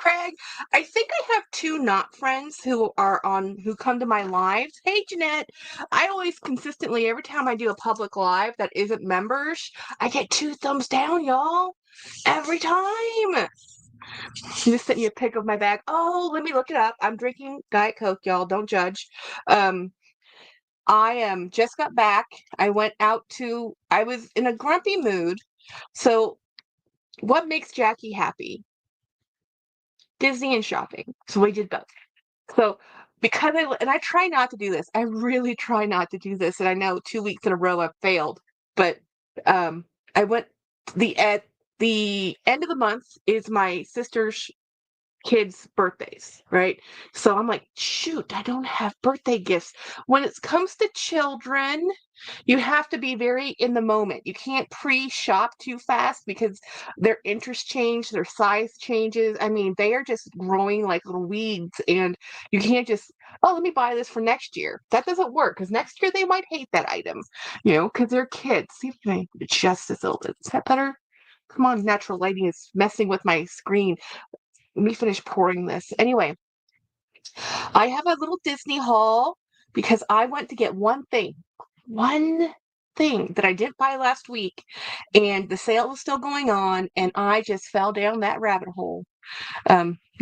Craig. I think I have two not friends who come to my lives. Hey, Jeanette. I always consistently, every time I do a public live that isn't members, I get two thumbs down, y'all. Every time. She just sent me a pic of my bag. Oh, let me look it up. I'm drinking Diet Coke, y'all. Don't judge. Um, I just got back. I was in a grumpy mood. So, what makes Jackie happy? Disney and shopping. So we did both. So and I try not to do this. I really try not to do this, and I know 2 weeks in a row I've failed. But um, I went at the end of the month is my sister's kids' birthdays, right? So I'm like, shoot, I don't have birthday gifts. When it comes to children, you have to be very in the moment. You can't pre-shop too fast because their interests change, their size changes. I mean, they are just growing like little weeds, and you can't just, oh, let me buy this for next year. That doesn't work because next year they might hate that item, because they're kids. See if I can adjust this a little bit. Is that better? Come on, natural lighting is messing with my screen. Let me finish pouring this. Anyway, I have a little Disney haul because I went to get one thing that I didn't buy last week, and the sale was still going on, and I just fell down that rabbit hole,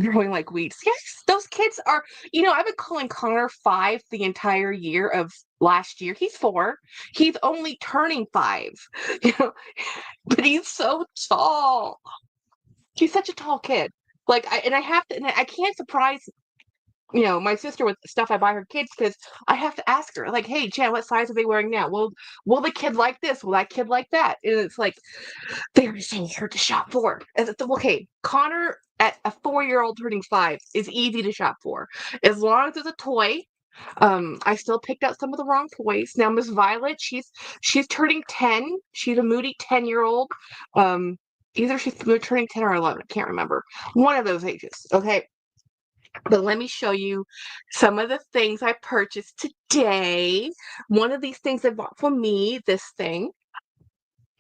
growing like weeds. Yes, those kids are, I've been calling Connor 5 the entire year of last year. He's 4. He's only turning 5, you know, but he's so tall. He's such a tall kid. And I can't surprise, my sister with stuff I buy her kids because I have to ask her, like, hey, Jen, what size are they wearing now? Will the kid like this? Will that kid like that? And it's like, they're so hard to shop for. And okay, Connor at a 4-year-old turning 5 is easy to shop for. As long as it's a toy. I still picked out some of the wrong toys. Now, Miss Violet, she's turning 10. She's a moody 10-year-old. Either she's turning 10 or 11. I can't remember. One of those ages. Okay. But let me show you some of the things I purchased today. One of these things I bought for me, this thing.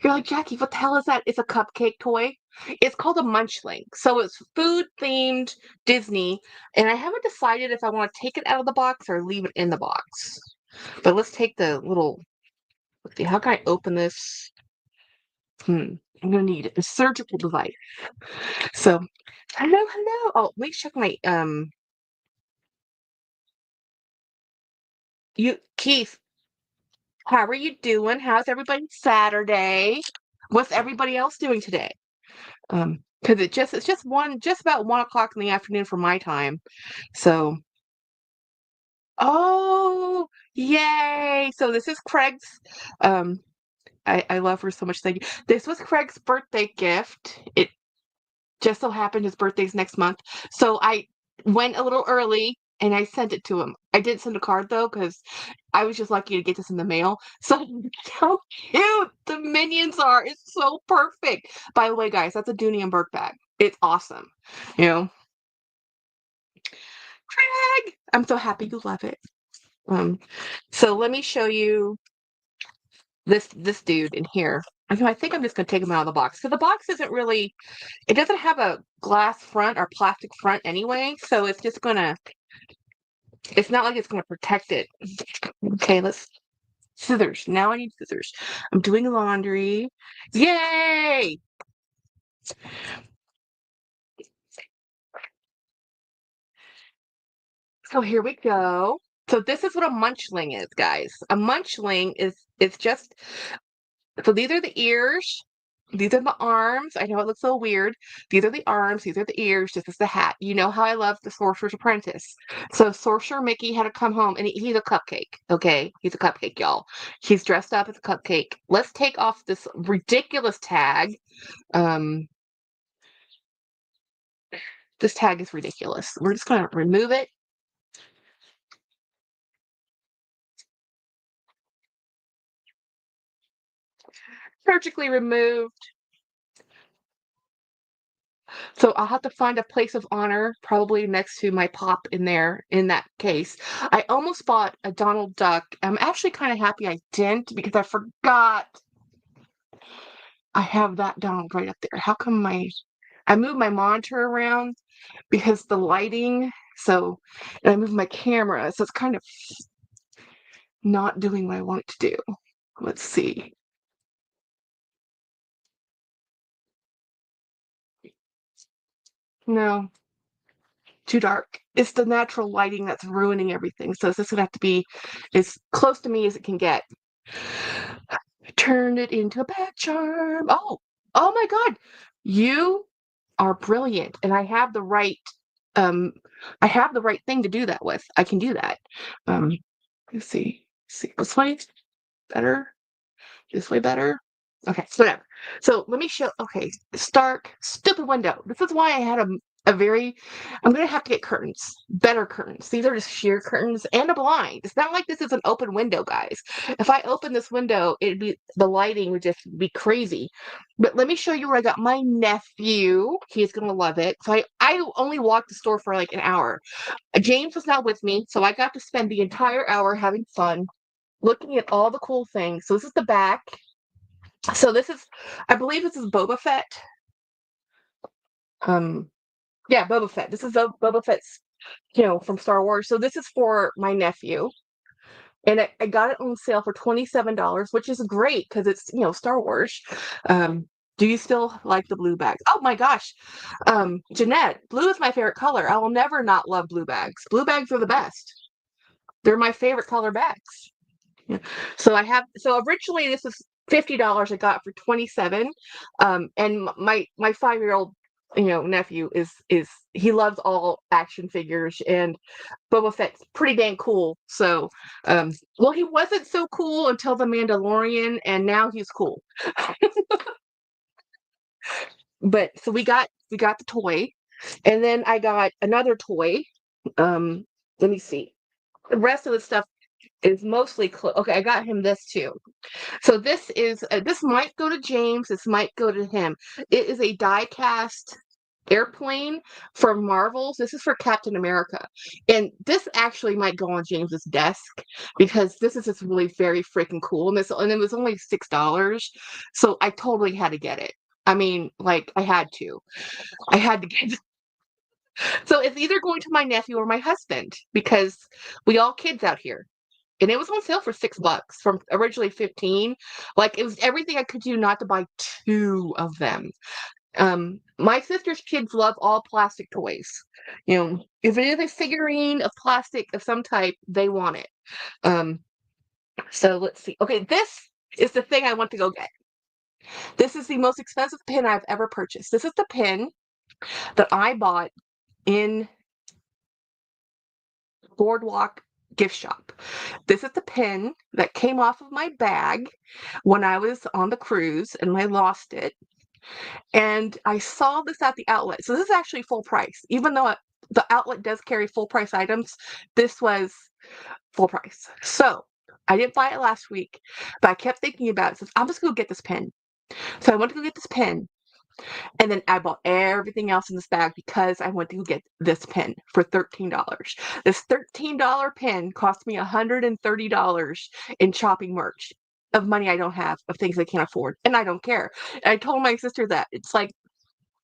You're like, Jackie, what the hell is that? It's a cupcake toy. It's called a Munchling. So it's food-themed Disney. And I haven't decided if I want to take it out of the box or leave it in the box. But let's take the little, let's see, how can I open this? I'm going to need a surgical device. So, hello. Oh, let me check my, Keith, how are you doing? How's everybody's Saturday? What's everybody else doing today? Because it's just about 1 o'clock in the afternoon for my time. So, oh, yay! So this is Craig's. I love her so much. Thank you. This was Craig's birthday gift. It just so happened his birthday's next month. So I went a little early and I sent it to him. I didn't send a card though, because I was just lucky to get this in the mail. So how cute the minions are. It's so perfect. By the way, guys, that's a Dooney and Burke bag. It's awesome. Craig! I'm so happy you love it. So let me show you this dude in here. I think I'm just gonna take him out of the box. So the box isn't really, it doesn't have a glass front or plastic front anyway, so it's not like it's gonna protect it. Okay, scissors. Now I need scissors. I'm doing laundry. Yay! So here we go. So this is what a munchling is, guys. A munchling is just, so these are the ears. These are the arms. I know it looks a little weird. These are the arms. These are the ears. This is the hat. You know how I love the Sorcerer's Apprentice. So Sorcerer Mickey had to come home, and he's a cupcake. Okay, he's a cupcake, y'all. He's dressed up as a cupcake. Let's take off this ridiculous tag. This tag is ridiculous. We're just gonna remove it. Surgically removed. So I'll have to find a place of honor, probably next to my pop in there, in that case. I almost bought a Donald Duck. I'm actually kind of happy I didn't because I forgot I have that Donald right up there. How come I moved my monitor around because the lighting, so, and I moved my camera, so it's kind of not doing what I want it to do. Let's see. No, too dark. It's the natural lighting that's ruining everything. So it's just gonna have to be as close to me as it can get. Turned it into a bad charm. Oh my God. You are brilliant. And um I have the right thing to do that with. I can do that. Um let's see. This way better. This way better. Okay, so whatever. So let me show. Okay, stark, stupid window. This is why I had a very. I'm gonna have to get curtains, better curtains. These are just sheer curtains and a blind. It's not like this is an open window, guys. If I open this window, it'd be the lighting would just be crazy. But let me show you where I got my nephew. He's gonna love it. So I only walked the store for like an hour. James was not with me, so I got to spend the entire hour having fun, looking at all the cool things. So this is the back. So this is, I believe this is Boba Fett. Um, yeah, Boba Fett. This is Boba Fett's, from Star Wars. So this is for my nephew, and I got it on sale for $27, which is great because it's Star Wars. Do you still like the blue bags? Oh my gosh, Jeanette, blue is my favorite color. I will never not love blue bags. Blue bags are the best. They're my favorite color bags. Yeah. So originally this was $50. I got for 27. And my 5-year-old nephew is he loves all action figures, and Boba Fett's pretty dang cool. So well, he wasn't so cool until The Mandalorian, and now he's cool. But so we got the toy, and then I got another toy. Um Let me see. The rest of the stuff is mostly okay. I got him this too. So this might go to James. This might go to him. It is a die-cast airplane from Marvels. This is for Captain America, and this actually might go on James's desk because this is just really very freaking cool. And it was only $6, so I totally had to get it. I mean, like I had to. I had to get. So it's either going to my nephew or my husband because we all kids out here. And it was on sale for $6 from originally 15. Like it was everything I could do not to buy two of them. My sister's kids love all plastic toys. If it is a figurine of plastic of some type, they want it. Um, so let's see. Okay, this is the thing I want to go get. This is the most expensive pin I've ever purchased. This is the pin that I bought in Boardwalk gift shop. This is the pin that came off of my bag when I was on the cruise and I lost it. And I saw this at the outlet. So this is actually full price. Even though the outlet does carry full price items, this was full price. So I didn't buy it last week, but I kept thinking about it. So I'm just going to get this pin. So I went to go get this pin. And then I bought everything else in this bag because I went to get this pin for $13. This $13 pin cost me $130 in shopping merch of money I don't have, of things I can't afford, and I don't care. And I told my sister that. It's like,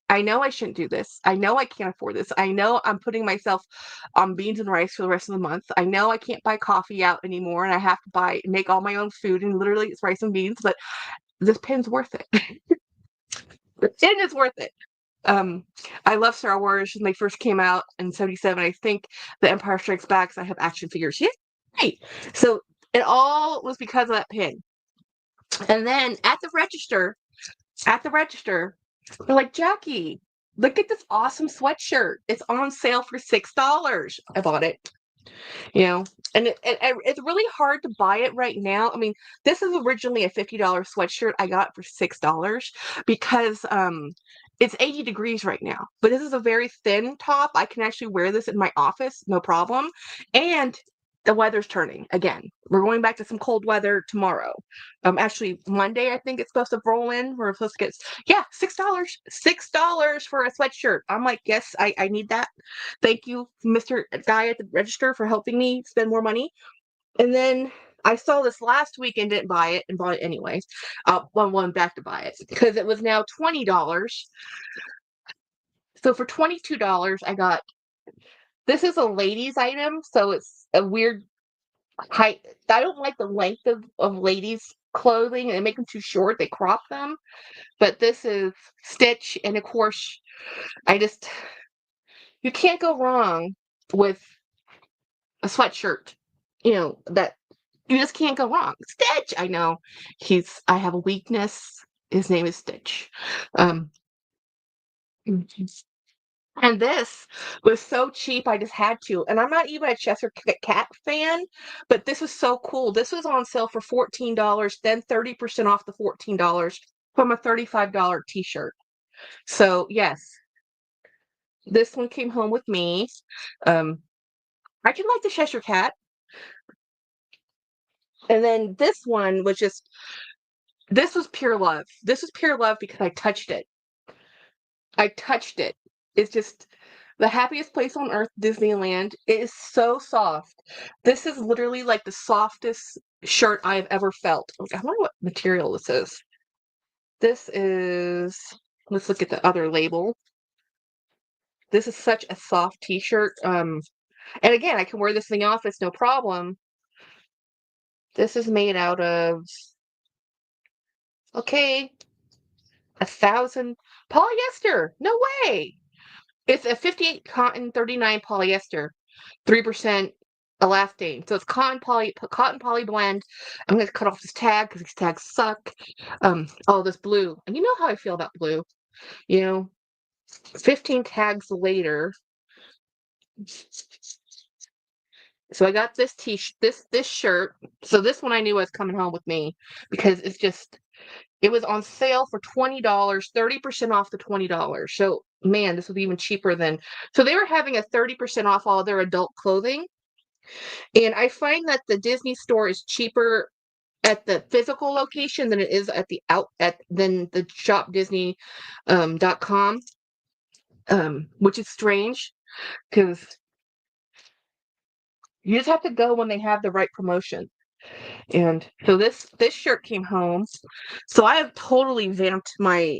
I know I shouldn't do this. I know I can't afford this. I know I'm putting myself on beans and rice for the rest of the month. I know I can't buy coffee out anymore, and I have to make all my own food, and literally it's rice and beans, but this pin's worth it. It is worth it. Um, I love Star Wars when they first came out in '77. I think The Empire Strikes Back, 'cause I have action figures. Yeah, right. So it all was because of that pin. And then at the register, they're like, Jackie, look at this awesome sweatshirt. It's on sale for $6. I bought it. you know and it's really hard to buy it right now. I mean, this is originally a $50 sweatshirt. I got it for $6 because it's 80 degrees right now, but this is a very thin top. I can actually wear this in my office, no problem. And the weather's turning again. We're going back to some cold weather tomorrow. Actually Monday, I think it's supposed to roll in. We're supposed to get, yeah, $6 for a sweatshirt. I'm like, yes, I need that. Thank you, Mr. Guy at the register, for helping me spend more money. And then I saw this last week and didn't buy it, and bought it anyway. Went back to buy it because it was now $20. So for $22, I got, this is a ladies item, so it's a weird height. I don't like the length of ladies clothing, and they make them too short. They crop them. But this is Stitch, and of course, I just, you can't go wrong with a sweatshirt. You know, that you just can't go wrong. Stitch, I know. I have a weakness. His name is Stitch. Um, and this was so cheap, I just had to. And I'm not even a Cheshire Cat fan, but this was so cool. This was on sale for $14, then 30% off the $14 from a $35 t-shirt. So yes, this one came home with me. I can like the Cheshire Cat. And then this one was just, this was pure love. This was pure love because I touched it. I touched it. It's just the happiest place on earth, Disneyland. It is so soft. This is literally like the softest shirt I've ever felt. I wonder what material this is. This is, let's look at the other label. This is such a soft t-shirt. And again, I can wear this in the office, no problem. This is made out of, okay, 1,000 polyester. No way. It's a 58 cotton, 39 polyester, 3% elastane. So it's cotton poly blend. I'm gonna cut off this tag because these tags suck. Oh, this blue. And you know how I feel about blue. You know, 15 tags later. So I got this this shirt. So this one I knew was coming home with me because it's just, it was on sale for $20, 30% off the $20. So man, this was even cheaper than, so they were having a 30% off all their adult clothing. And I find that the Disney store is cheaper at the physical location than it is at the than the shopdisney.com, which is strange because you just have to go when they have the right promotion. And so this shirt came home. So I have totally vamped my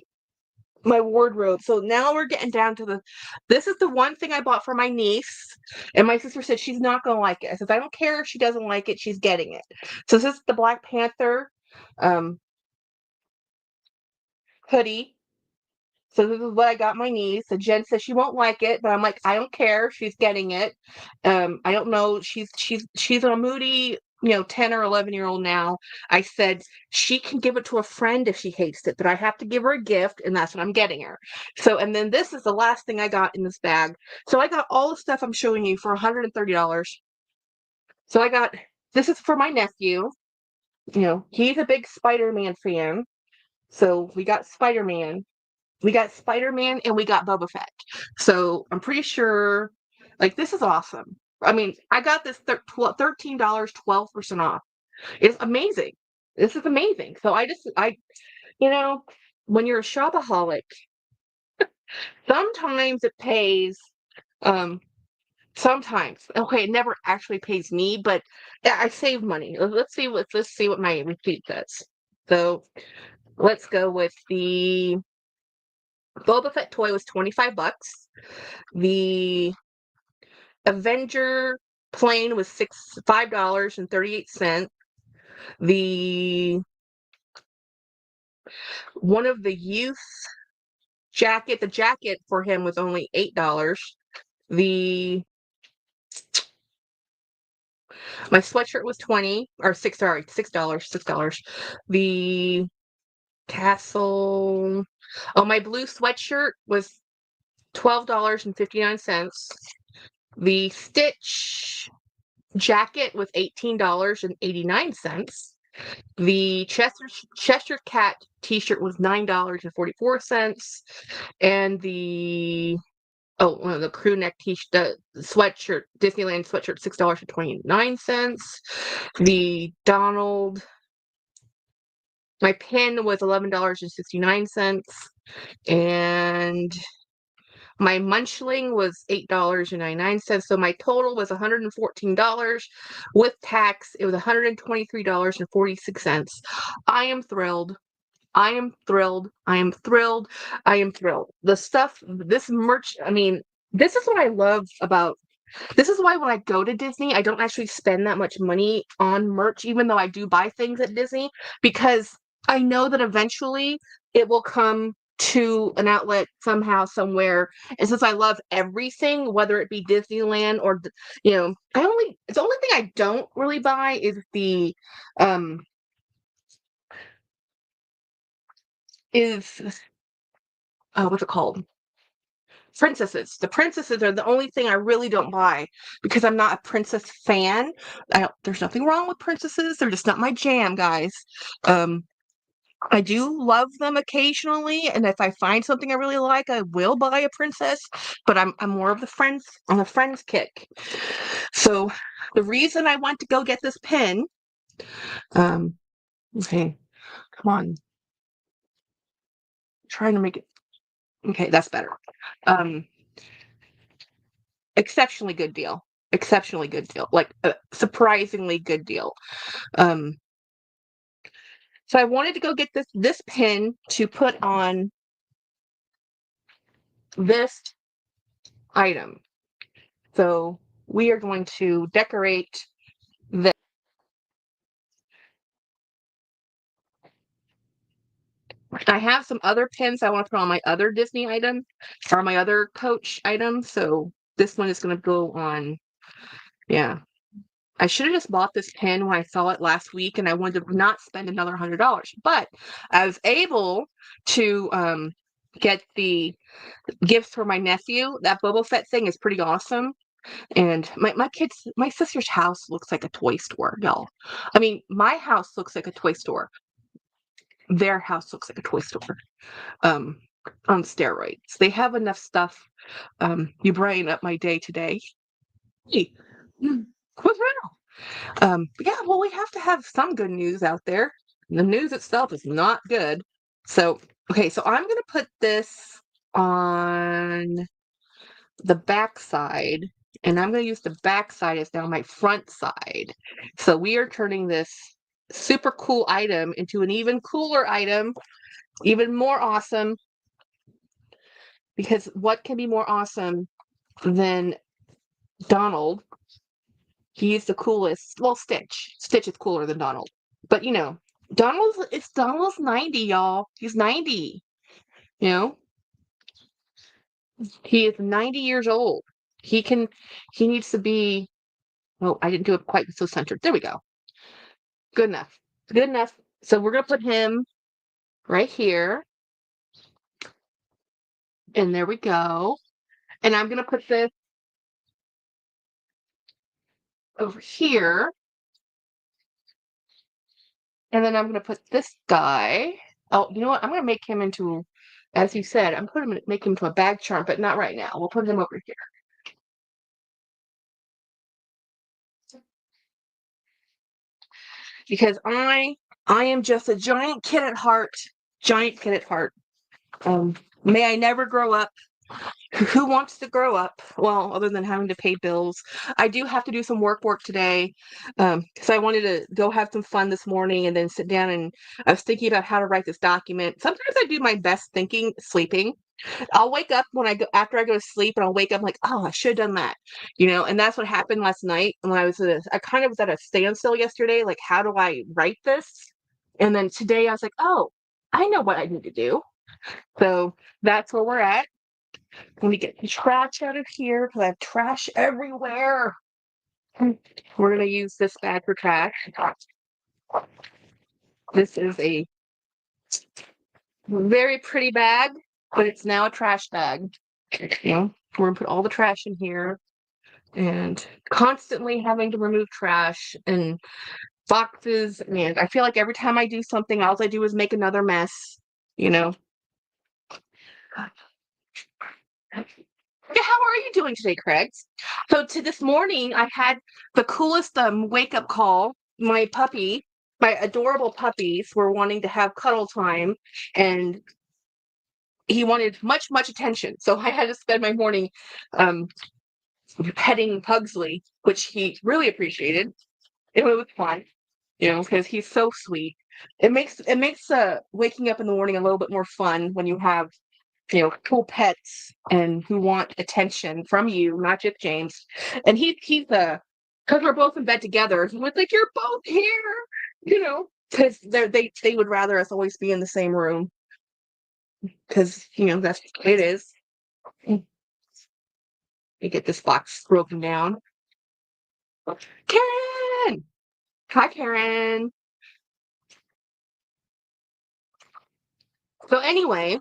wardrobe. So now we're getting down to this is the one thing I bought for my niece, and my sister said she's not gonna like it. I said, I don't care if she doesn't like it, she's getting it. So this is the Black Panther hoodie. So this is what I got my niece. And Jen says she won't like it, but I'm like, I don't care. She's getting it. I don't know. She's a moody, 10 or 11-year-old now. I said she can give it to a friend if she hates it, but I have to give her a gift, and that's what I'm getting her. So, and then this is the last thing I got in this bag. So I got all the stuff I'm showing you for $130. So this is for my nephew. He's a big Spider-Man fan. So we got Spider-Man. We got Spider-Man and we got Boba Fett. So I'm pretty sure, like, this is awesome. I mean, I got this $13, 12% off. It's amazing. This is amazing. So when you're a shopaholic, sometimes it pays, sometimes, okay, it never actually pays me, but I save money. Let's see what my receipt says. So let's go with the Boba Fett toy was $25. The Avenger plane was $5.38. The one of the youth the jacket for him was only $8. My sweatshirt was 20 or $6. The tassel, my blue sweatshirt was $12.59. The Stitch jacket was $18.89. The Cheshire Cat t-shirt was $9.44. And the crew neck the sweatshirt, Disneyland sweatshirt, $6.29. The Donald, my pin was $11.69. And my Munchling was $8.99. So my total was $114. With tax, it was $123.46. I am thrilled. I am thrilled. I am thrilled. I am thrilled. The stuff, this merch, I mean, this is what I love about this is why when I go to Disney, I don't actually spend that much money on merch, even though I do buy things at Disney, because I know that eventually it will come to an outlet somehow, somewhere. And since I love everything, whether it be Disneyland or, the only thing I don't really buy um, is, what's it called? Princesses. The princesses are the only thing I really don't buy because I'm not a princess fan. There's nothing wrong with princesses. They're just not my jam, guys. Um, I do love them occasionally, and if I find something I really like, I will buy a princess. But I'm more of the friends on the friends kick. So the reason I want to go get this pin, um, okay, come on, trying to make it. Okay, that's better. Um, exceptionally good deal. Exceptionally good deal. Like a surprisingly good deal. Um, so I wanted to go get this pin to put on this item. So we are going to decorate this. I have some other pins I want to put on my other Disney items or my other Coach items. So this one is going to go on. Yeah. I should have just bought this pin when I saw it last week and I wanted to not spend another $100. But I was able to get the gifts for my nephew. That Boba Fett thing is pretty awesome. And my sister's house looks like a toy store, y'all. I mean, my house looks like a toy store. Their house looks like a toy store. Um, on steroids. They have enough stuff. You brighten up my day today. Hey, what's wrong? Yeah, well, we have to have some good news out there. The news itself is not good. So, okay, so I'm gonna put this on the back side, and I'm going to use the back side as now my front side. So we are turning this super cool item into an even cooler item, even more awesome, because what can be more awesome than Donald? He's the coolest. Well, Stitch. Stitch is cooler than Donald. But Donald's 90, y'all. He's 90. You know? He is 90 years old. He needs to be. Oh, I didn't do it quite so centered. There we go. Good enough. Good enough. So we're going to put him right here. And there we go. And I'm going to put this over here. And then I'm going to put this guy. Oh, you know what? I'm going to make him into, as you said, make him into a bag charm, but not right now. We'll put him over here. Because I am just a giant kid at heart. Giant kid at heart. May I never grow up. Who wants to grow up? Well, other than having to pay bills. I do have to do some work today. So I wanted to go have some fun this morning and then sit down, and I was thinking about how to write this document. Sometimes I do my best thinking sleeping. I'll wake up after I go to sleep, and I'll wake up like, oh, I should have done that. And that's what happened last night when I kind of was at a standstill yesterday, like, how do I write this? And then today I was like, oh, I know what I need to do. So that's where we're at. Let me get the trash out of here because I have trash everywhere. We're going to use this bag for trash. This is a very pretty bag, but it's now a trash bag. We're going to put all the trash in here, and constantly having to remove trash and boxes. And I feel like every time I do something, all I do is make another mess, you know? Yeah, how are you doing today, Craig? So to this morning, I had the coolest wake-up call. My adorable puppies were wanting to have cuddle time, and he wanted much, much attention. So I had to spend my morning um, petting Pugsley, which he really appreciated. It was fun, because he's so sweet. it makes waking up in the morning a little bit more fun when you have cool pets and who want attention from you, not just James. And he's because we're both in bed together. He was like, "You're both here," because they would rather us always be in the same room because that's the way it is. You get this box broken down. Karen, hi Karen. So anyway,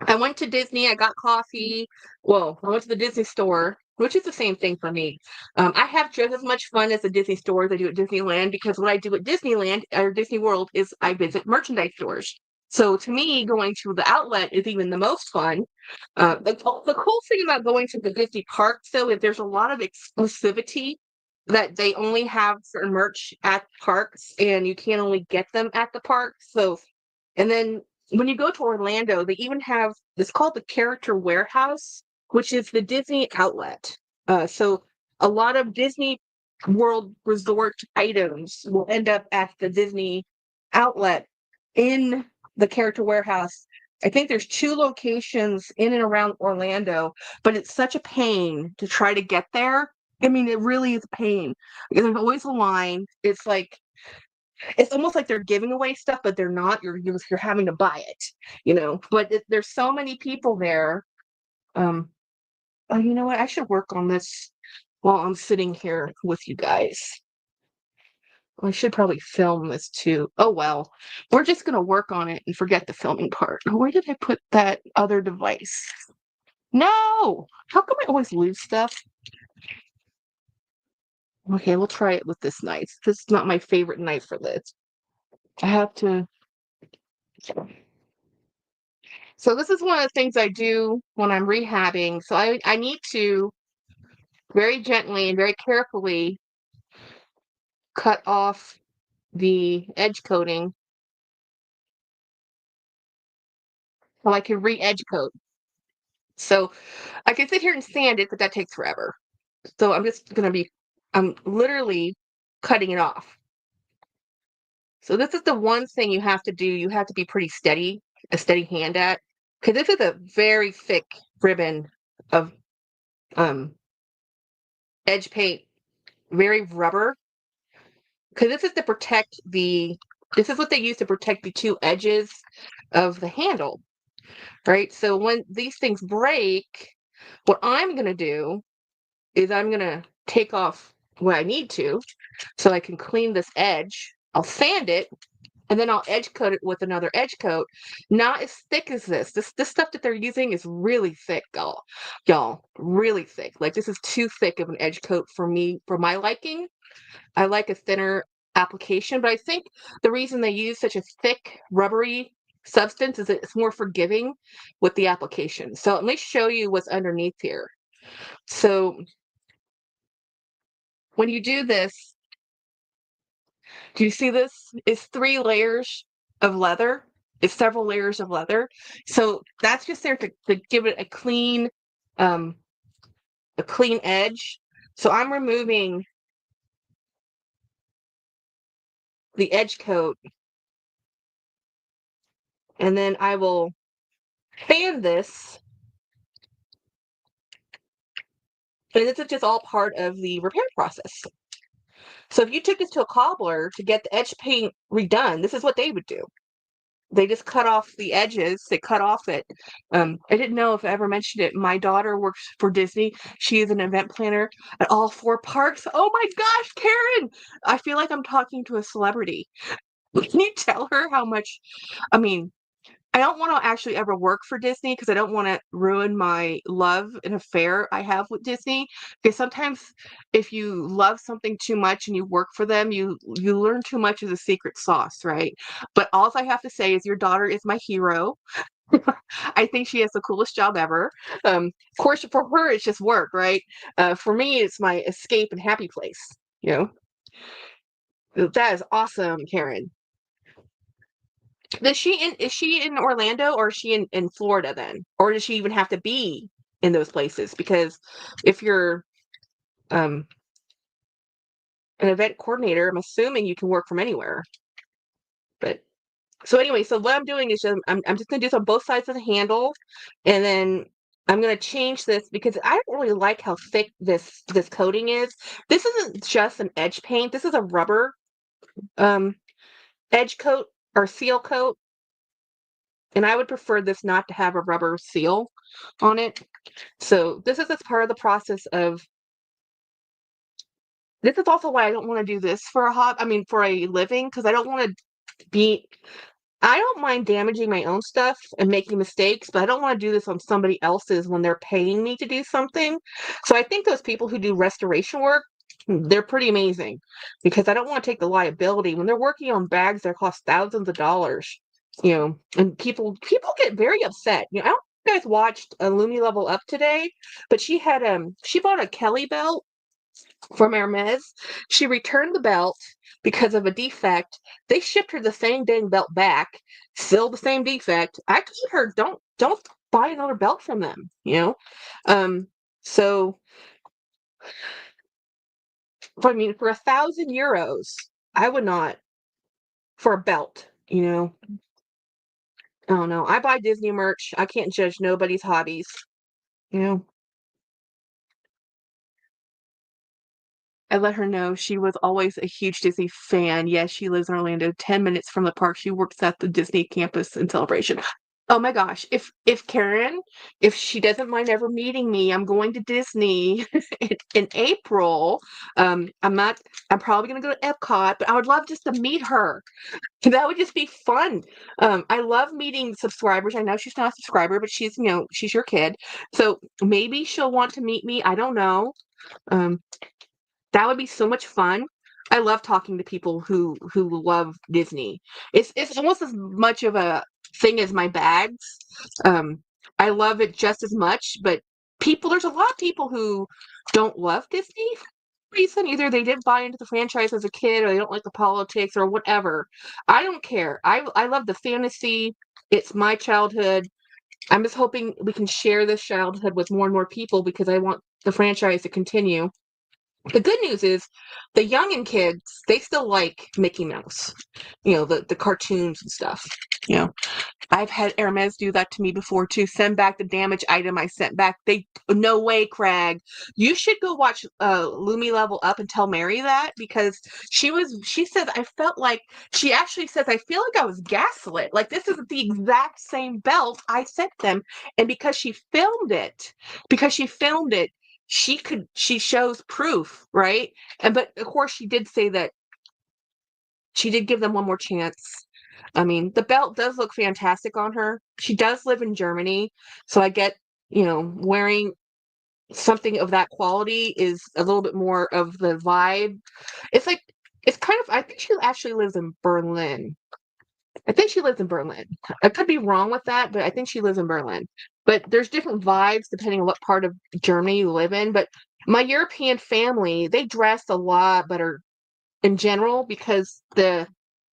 I went to Disney. I got coffee. Well, I went to the Disney store, which is the same thing for me. I have just as much fun as the Disney store as I do at Disneyland because what I do at Disneyland or Disney World is I visit merchandise stores. So to me, going to the outlet is even the most fun. The cool thing about going to the Disney parks, though, is there's a lot of exclusivity that they only have certain merch at parks, and you can't only get them at the parks. So, and then when you go to Orlando, they even have it's called the Character Warehouse, which is the Disney outlet. So a lot of Disney World Resort items will end up at the Disney outlet in the Character Warehouse. I think there's two locations in and around Orlando, but it's such a pain to try to get there. I mean, it really is a pain because there's always a line. It's almost like they're giving away stuff, but they're not. You're having to buy it. But there's so many people there. Um, oh, you know what? I should work on this while I'm sitting here with you guys. I should probably film this too. Oh well, we're just gonna work on it and forget the filming part. Where did I put that other device? No! How come I always lose stuff? Okay, we'll try it with this knife. This is not my favorite knife for this. I have to. So this is one of the things I do when I'm rehabbing. So I need to very gently and very carefully cut off the edge coating so I can re-edge coat. So I can sit here and sand it, but that takes forever. So I'm literally cutting it off. So this is the one thing you have to do. You have to be pretty steady, a steady hand at, because this is a very thick ribbon of um, edge paint, very rubber. Because this is what they use to protect the two edges of the handle, right? So when these things break, what I'm going to do is I'm going to take off what I need to so I can clean this edge. I'll sand it and then I'll edge coat it with another edge coat. Not as thick as this. This stuff that they're using is really thick, y'all, really thick. Like this is too thick of an edge coat for me, for my liking. I like a thinner application, but I think the reason they use such a thick, rubbery substance is that it's more forgiving with the application. So let me show you what's underneath here. So when you do this, do you see this? It's 3 layers of leather. It's several layers of leather. So that's just there to give it um, a clean edge. So I'm removing the edge coat, and then I will fan this. And this is just all part of the repair process. So if you took this to a cobbler to get the edge paint redone, this is what they would do. They just cut off the edges. They cut off it. I didn't know if I ever mentioned it. My daughter works for Disney. She is an event planner at all 4 parks. Oh my gosh, Karen! I feel like I'm talking to a celebrity. Can you tell her how much? I mean, I don't want to actually ever work for Disney because I don't want to ruin my love and affair I have with Disney. Because sometimes if you love something too much and you work for them, you learn too much as a secret sauce, right? But all I have to say is your daughter is my hero. I think she has the coolest job ever. Of course, for her it's just work, right? For me, it's my escape and happy place. You that is awesome, Karen. Is she in Orlando or is she in Florida then? Or does she even have to be in those places? Because if you're um an event coordinator, I'm assuming you can work from anywhere. But so anyway, so what I'm doing is I'm just gonna do this on both sides of the handle, and then I'm gonna change this because I don't really like how thick this coating is. This isn't just an edge paint. This is a rubber um edge coat or seal coat, and I would prefer this not to have a rubber seal on it. So this is just part of the process of. This is also why I don't want to do this for a hobby. I mean, for a living, because I don't want to be. I don't mind damaging my own stuff and making mistakes, but I don't want to do this on somebody else's when they're paying me to do something. So I think those people who do restoration work, they're pretty amazing because I don't want to take the liability when they're working on bags that cost thousands of dollars. And people get very upset. I don't know if you guys watched Lumi Level Up today, but she bought a Kelly belt from Hermes. She returned the belt because of a defect. They shipped her the same dang belt back, still the same defect. I told her, don't buy another belt from them. So I mean, for 1,000 euros, I would not for a belt. I don't know. I buy Disney merch. I can't judge nobody's hobbies. You know. I let her know she was always a huge Disney fan. Yes, she lives in Orlando, 10 minutes from the park. She works at the Disney campus in Celebration. Oh my gosh, if Karen, if she doesn't mind ever meeting me, I'm going to Disney in April. I'm probably gonna go to Epcot, but I would love just to meet her. That would just be fun. I love meeting subscribers. I know she's not a subscriber, but she's your kid. So maybe she'll want to meet me. I don't know. Um, that would be so much fun. I love talking to people who love Disney. It's almost as much of a thing as my bags. Um, I love it just as much, but there's a lot of people who don't love Disney for some reason. Either they didn't buy into the franchise as a kid or they don't like the politics or whatever. I don't care. I love the fantasy. It's my childhood. I'm just hoping we can share this childhood with more and more people because I want the franchise to continue. The good news is the youngin' kids, they still like Mickey Mouse, the cartoons and stuff. You know, I've had Hermes do that to me before too. Send back the damaged item I sent back. No way, Craig. You should go watch Lumi Level Up and tell Mary that because she said I felt like she actually says I feel like I was gaslit. Like this is the exact same belt I sent them, and because she filmed it, she shows proof, right? But of course she did say that she did give them one more chance. I mean, the belt does look fantastic on her. She does live in Germany, so I get, wearing something of that quality is a little bit more of the vibe. It's like it's kind of I think she actually lives in Berlin. I think she lives in Berlin. I could be wrong with that, but I think she lives in Berlin. But there's different vibes depending on what part of Germany you live in. But my European family, they dress a lot better in general because the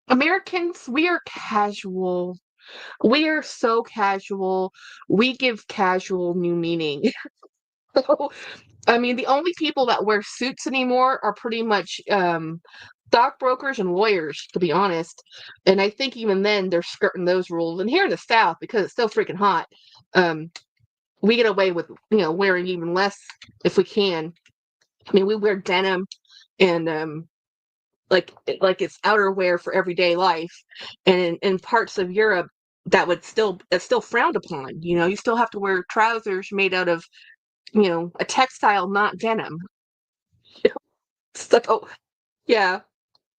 Americans, we are casual. We are so casual. We give casual new meaning. So, I mean, the only people that wear suits anymore are pretty much stockbrokers and lawyers, to be honest. And I think even then they're skirting those rules. And here in the South, because it's so freaking hot, um, we get away with wearing even less if we can. I mean, we wear denim and like it's outerwear for everyday life, and in parts of Europe that's still frowned upon. You still have to wear trousers made out of a textile, not denim. So yeah,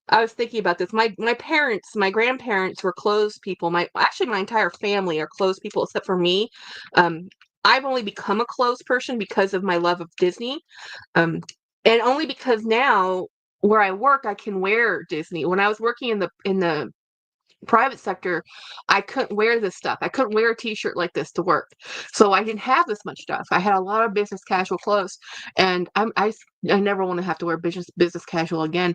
I was thinking about this. My parents, my grandparents were clothes people. My entire family are clothes people except for me. Um, I've only become a clothes person because of my love of Disney. And only because now where I work, I can wear Disney. When I was working in the private sector, I couldn't wear this stuff. I couldn't wear a t-shirt like this to work. So I didn't have this much stuff. I had a lot of business casual clothes, and I never want to have to wear business casual again.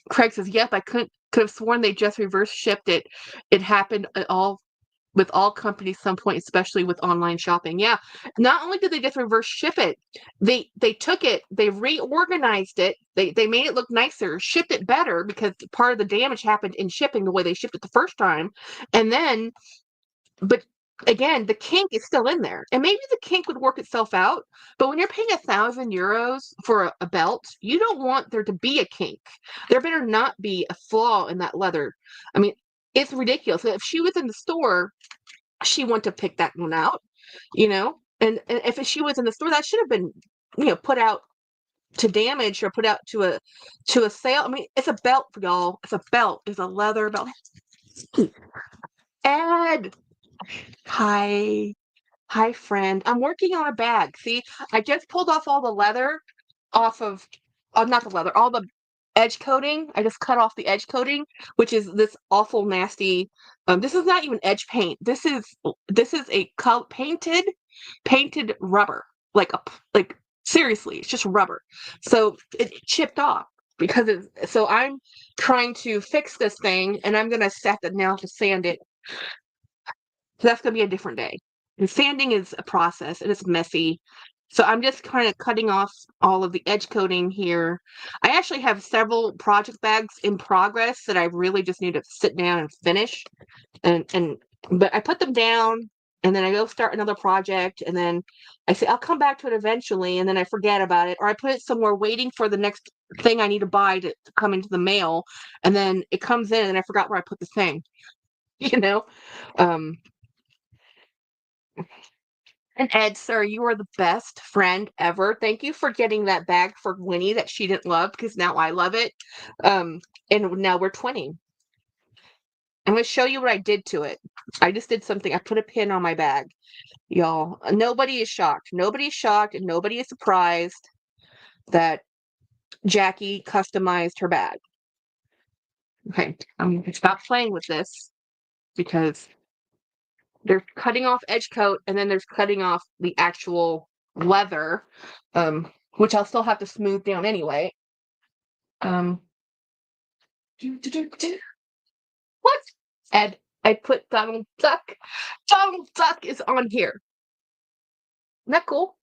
Craig says, "Yep, I could have sworn they just reverse shipped it. It happened at all with all companies some point, especially with online shopping." Yeah, not only did they just reverse ship it, they took it, they reorganized it, They made it look nicer, shipped it better because part of the damage happened in shipping the way they shipped it the first time. And then, but again, the kink is still in there. And maybe the kink would work itself out. But when you're paying €1,000 for a belt, you don't want there to be a kink. There better not be a flaw in that leather. I mean, it's ridiculous. If she was in the store, she wouldn't have picked that one out, you know? And if she was in the store, that should have been, put out to damage or put out to a sale. I mean, it's a belt, y'all. It's a belt. It's a leather belt. Ed, hi. Hi, friend. I'm working on a bag. See, I just pulled off all the leather off of, not the leather, all the edge coating. I just cut off the edge coating, which is this awful, nasty. This is not even edge paint. This is a painted rubber. Like seriously, it's just rubber. So it chipped off because so I'm trying to fix this thing, and I'm gonna set it now to sand it. So that's gonna be a different day. And sanding is a process and it's messy. So I'm just kind of cutting off all of the edge coating here. I actually have several project bags in progress that I really just need to sit down and finish. But I put them down and then I go start another project and then I say I'll come back to it eventually and then I forget about it or I put it somewhere waiting for the next thing I need to buy to come into the mail and then it comes in and I forgot where I put the thing. You know? Um And Ed, sir, you are the best friend ever. Thank you for getting that bag for Winnie that she didn't love because now I love it. And now we're twinning. I'm going to show you what I did to it. I just did something. I put a pin on my bag, y'all. Nobody is shocked. Nobody is shocked and nobody is surprised that Jackie customized her bag. Okay, I'm going to stop playing with this because there's cutting off edge coat and then there's cutting off the actual leather, which I'll still have to smooth down anyway. What? Ed, I put Donald Duck. Donald Duck is on here. Isn't that cool?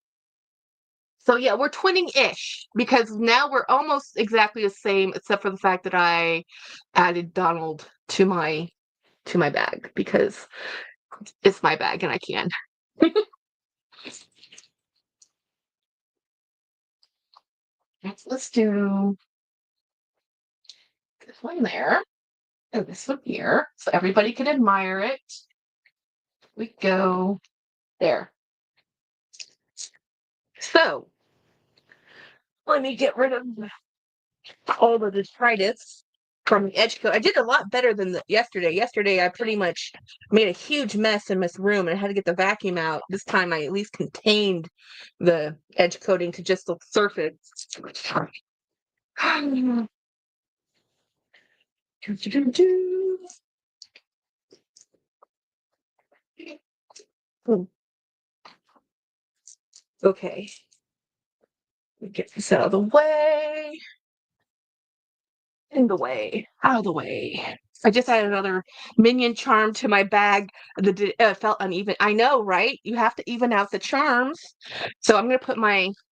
So yeah, we're twinning-ish because now we're almost exactly the same, except for the fact that I added Donald to my bag because it's my bag and I can. Let's do this one there and this one here so everybody can admire it. We go there. So let me get rid of all the detritus from the edge coat. I did a lot better than yesterday. Yesterday, I pretty much made a huge mess in this room and I had to get the vacuum out. This time, I at least contained the edge coating to just the surface. Okay. Get this out of the way. In the way. Out of the way. I just added another minion charm to my bag that felt uneven. I know, right? You have to even out the charms. So I'm going to put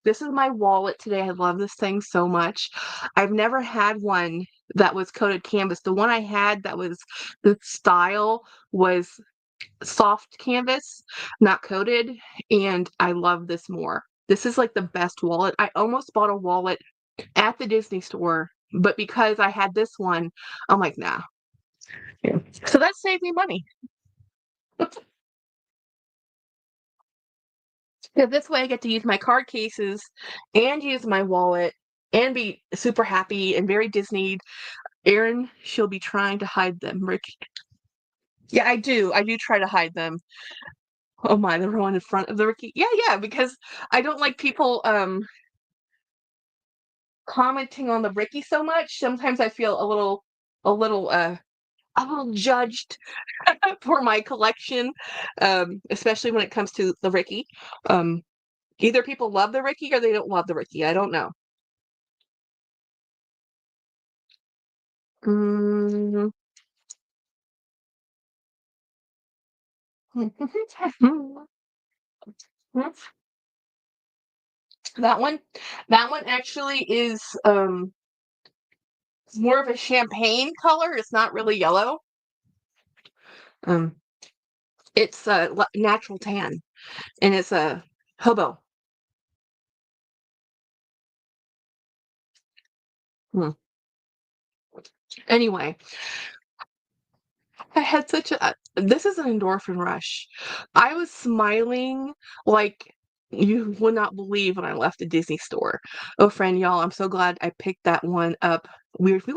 this is my wallet today. I love this thing so much. I've never had one that was coated canvas. The one I had that was the style was soft canvas, not coated. And I love this more. This is like the best wallet. I almost bought a wallet at the Disney store, but because I had this one, I'm like, nah. Yeah. So that saved me money. Yeah, this way I get to use my card cases and use my wallet and be super happy and very Disneyed. Erin, she'll be trying to hide them, Ricky. Yeah, I do. I do try to hide them. Oh my, the one in front of the Ricky. Yeah, because I don't like people commenting on the Ricky so much. Sometimes I feel a little judged for my collection, especially when it comes to the Ricky. Either people love the Ricky or they don't love the Ricky. I don't know. Mm. That one actually is more of a champagne color. It's not really yellow. Um, it's a natural tan, and it's a hobo. Hmm. Anyway, I had such a this is an endorphin rush. I was smiling like you would not believe when I left the Disney store. Oh, friend, y'all, I'm so glad I picked that one up. We're 20.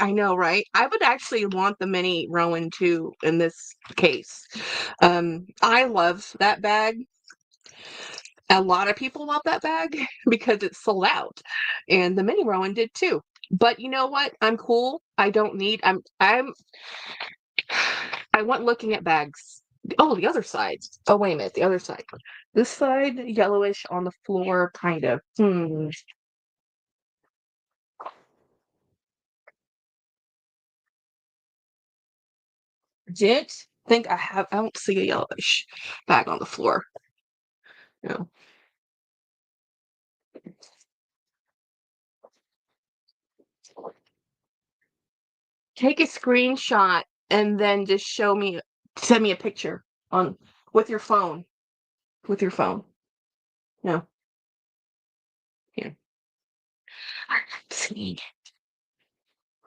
I know, right? I would actually want the mini Rowan too in this case. I love that bag. A lot of people love that bag because it's sold out, and the mini Rowan did too. But you know what? I'm cool. I don't need. I went looking at bags. Oh, the other side. Oh, wait a minute. The other side. This side, yellowish on the floor, kind of. Didn't think I have. I don't see a yellowish bag on the floor. No. Take a screenshot and then just send me a picture on with your phone. With your phone. No. Here. See.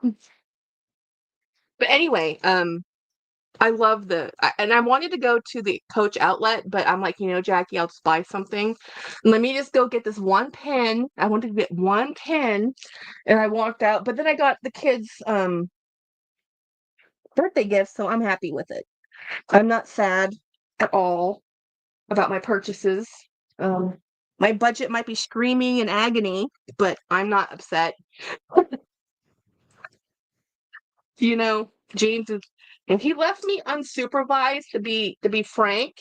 But anyway, I love and I wanted to go to the Coach outlet, but I'm like, Jackie, I'll just buy something. Let me just go get this one pen. I wanted to get one pen, and I walked out. But then I got the kids' birthday gift, so I'm happy with it. I'm not sad at all about my purchases. Um, my budget might be screaming in agony, but I'm not upset. James is, and he left me unsupervised. To be frank,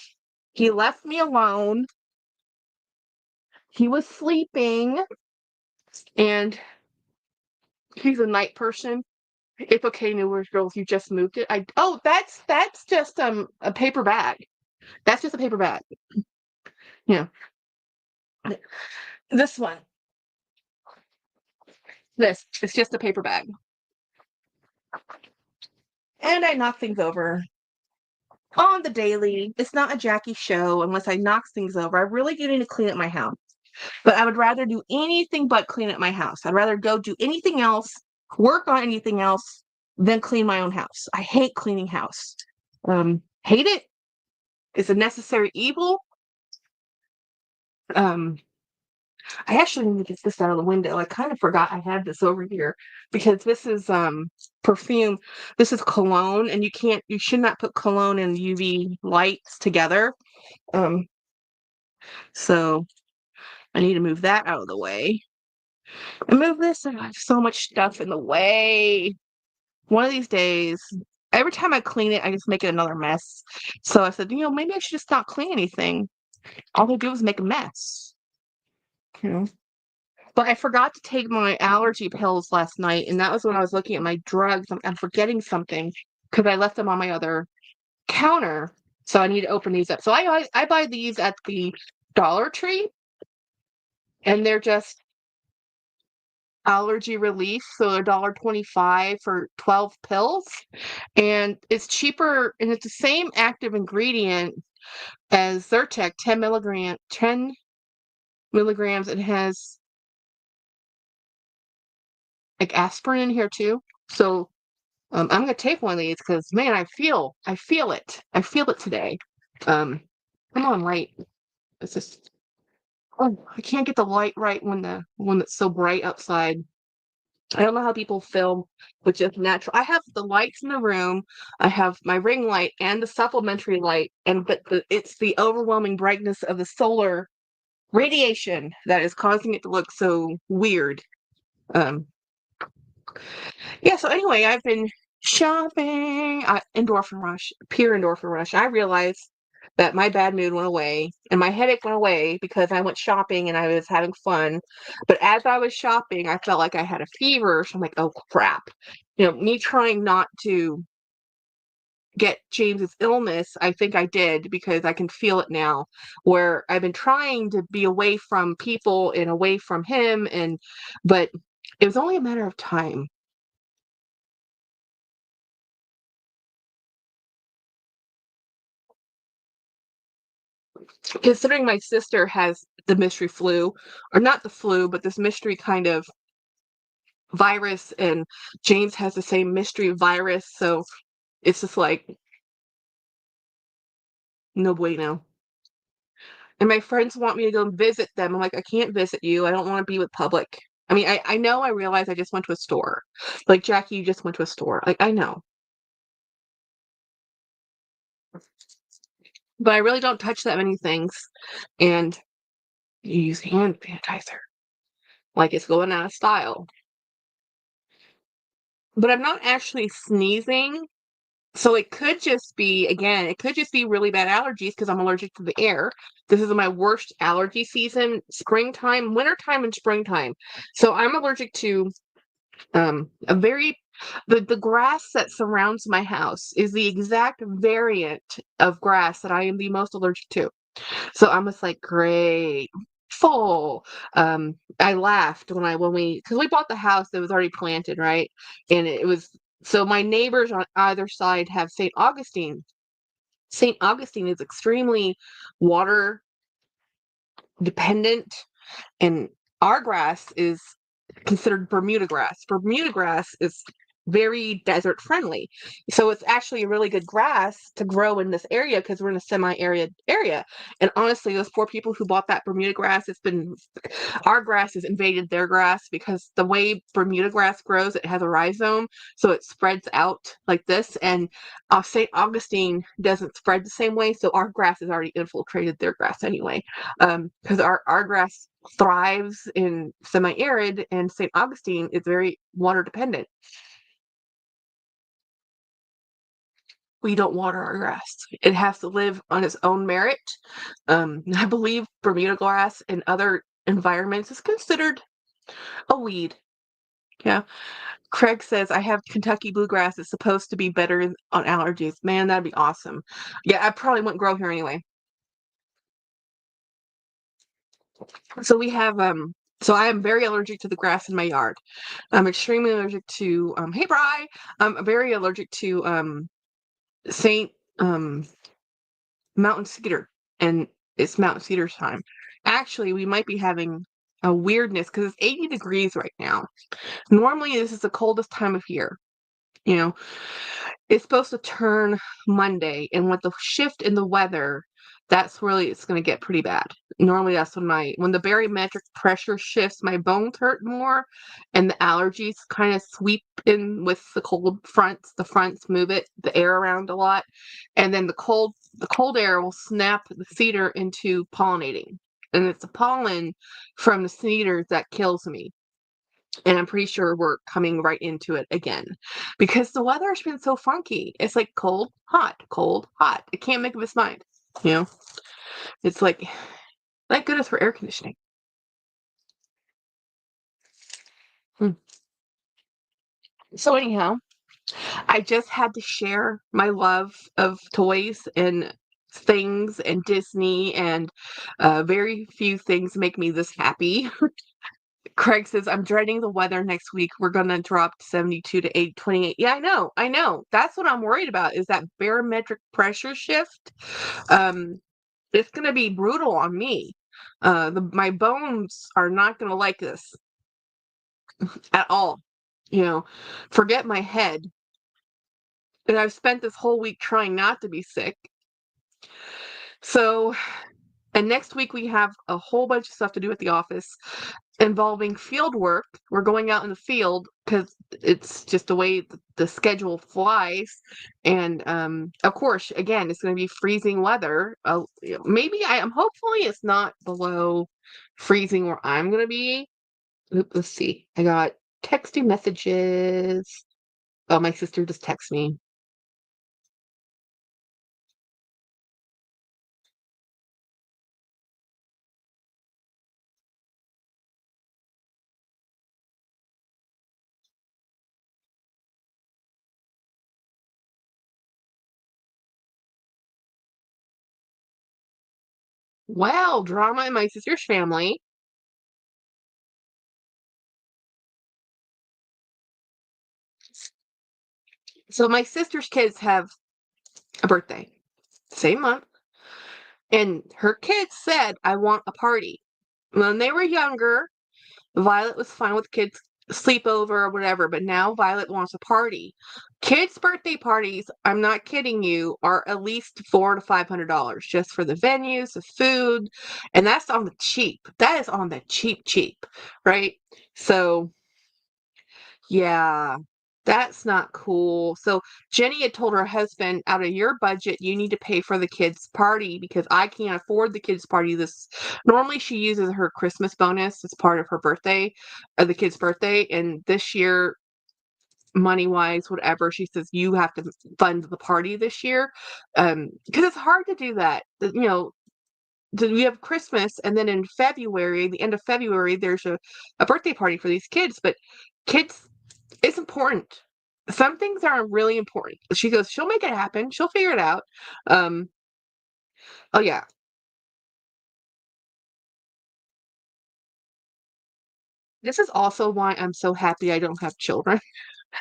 he left me alone. He was sleeping, and he's a night person. It's okay, New Girls, you just moved it. That's just a paper bag. That's just a paper bag. Yeah. This one. This. It's just a paper bag. And I knock things over on the daily. It's not a Jackie show unless I knock things over. I really do need to clean up my house. But I would rather do anything but clean up my house. I'd rather go do anything else, work on anything else, than clean my own house. I hate cleaning house. Hate it. It's a necessary evil. Um, I actually need to get this out of the window. I kind of forgot I had this over here because this is perfume. This is cologne, and you should not put cologne and UV lights together. Um, so I need to move that out of the way. And move this. I have so much stuff in the way. One of these days, every time I clean it, I just make it another mess. So I said, maybe I should just not clean anything. All I do is make a mess. You know? But I forgot to take my allergy pills last night, and that was when I was looking at my drugs. I'm forgetting something because I left them on my other counter. So I need to open these up. So I buy these at the Dollar Tree, and they're just allergy relief. So $1.25 for 12 pills. And it's cheaper, and it's the same active ingredient as Zyrtec, 10 milligrams. It has like aspirin in here too. So I'm gonna take one of these because man, I feel it. I feel it today. Come on, light. It's just I can't get the light right when it's so bright outside. I don't know how people film with just natural. I have the lights in the room. I have my ring light and the supplementary light, but it's the overwhelming brightness of the solar radiation that is causing it to look so weird. Um, yeah. So anyway, I've been shopping. Endorphin rush, pure endorphin rush. I realized that my bad mood went away and my headache went away because I went shopping and I was having fun. But as I was shopping, I felt like I had a fever. So I'm like, oh crap. Me trying not to get James's illness, I think I did because I can feel it now, where I've been trying to be away from people and away from him, but it was only a matter of time. considering my sister has the mystery flu, or not the flu, but this mystery kind of virus, and James has the same mystery virus, so it's just like no bueno. And my friends want me to go visit them. I'm like, I can't visit you. I don't want to be with public. I mean, I know I realize I just went to a store. Like, Jackie, you just went to a store. Like, I know. But I really don't touch that many things. And you use hand sanitizer. Like it's going out of style. But I'm not actually sneezing. So it could just be, again, it could just be really bad allergies because I'm allergic to the air. This is my worst allergy season, springtime, wintertime, and springtime. So I'm allergic to a very the grass that surrounds my house is the exact variant of grass that I am the most allergic to. So I'm just like, great. Full. I laughed when we because we bought the house that was already planted, right? And it was so my neighbors on either side have St. Augustine. St. Augustine is extremely water dependent, and our grass is considered Bermuda grass. Bermuda grass is very desert friendly. So it's actually a really good grass to grow in this area because we're in a semi-arid area. And honestly, those poor people who bought that Bermuda grass, it's been our grass has invaded their grass because the way Bermuda grass grows, it has a rhizome, so it spreads out like this. And St. Augustine doesn't spread the same way, so our grass has already infiltrated their grass anyway. Because our grass thrives in semi-arid, and St. Augustine is very water dependent. We don't water our grass. It has to live on its own merit. I believe Bermuda grass in other environments is considered a weed. Yeah. Craig says, I have Kentucky bluegrass. It's supposed to be better on allergies. Man, that'd be awesome. Yeah, I probably wouldn't grow here anyway. So we have so I am very allergic to the grass in my yard. I'm extremely allergic to hey Bri. I'm very allergic to Saint Mountain Cedar, and it's Mountain Cedar time. Actually, we might be having a weirdness because it's 80 degrees right now. Normally, this is the coldest time of year. You know, it's supposed to turn Monday, and with the shift in the weather, that's really it's going to get pretty bad. Normally, that's when the barometric pressure shifts, my bones hurt more, and the allergies kind of sweep in with the cold fronts. The fronts move the air around a lot, and then the cold air will snap the cedar into pollinating, and it's the pollen from the cedars that kills me. And I'm pretty sure we're coming right into it again because the weather's been so funky. It's like cold, hot, cold, hot. It can't make up its mind. You know, it's like, thank goodness for air conditioning. Hmm. So, anyhow, I just had to share my love of toys and things and Disney, and very few things make me this happy. Craig says, I'm dreading the weather next week. We're going to drop 72 to 28. Yeah, I know. I know. That's what I'm worried about is that barometric pressure shift. Um, it's going to be brutal on me. My bones are not going to like this at all. You know, forget my head. And I've spent this whole week trying not to be sick. So, and next week we have a whole bunch of stuff to do at the office involving field work. We're going out in the field because it's just the way the schedule flies. And of course, again, it's going to be freezing weather. Maybe I'm hopefully it's not below freezing where I'm going to be. Let's see. I got texting messages. Oh, my sister just texted me. Well, drama in my sister's family. So my sister's kids have a birthday, same month. And her kids said, I want a party. When they were younger, Violet was fine with kids sleepover or whatever, but now Violet wants a party. Kids' birthday parties, I'm not kidding you, are at least $400 to $500 just for the venues, the food, and that's on the cheap. That is on the cheap, right? So yeah, that's not cool. So Jenny had told her husband, out of your budget, you need to pay for the kids' party because I can't afford the kids' party. This normally she uses her Christmas bonus as part of her birthday, the kids' birthday, and this year, money wise, whatever, she says you have to fund the party this year, because it's hard to do that. We have Christmas, and then in February, the end of February, there's a birthday party for these kids, but kids it's important. Some things are really important. She goes, she'll make it happen. She'll figure it out. Um, oh yeah. This is also why I'm so happy I don't have children.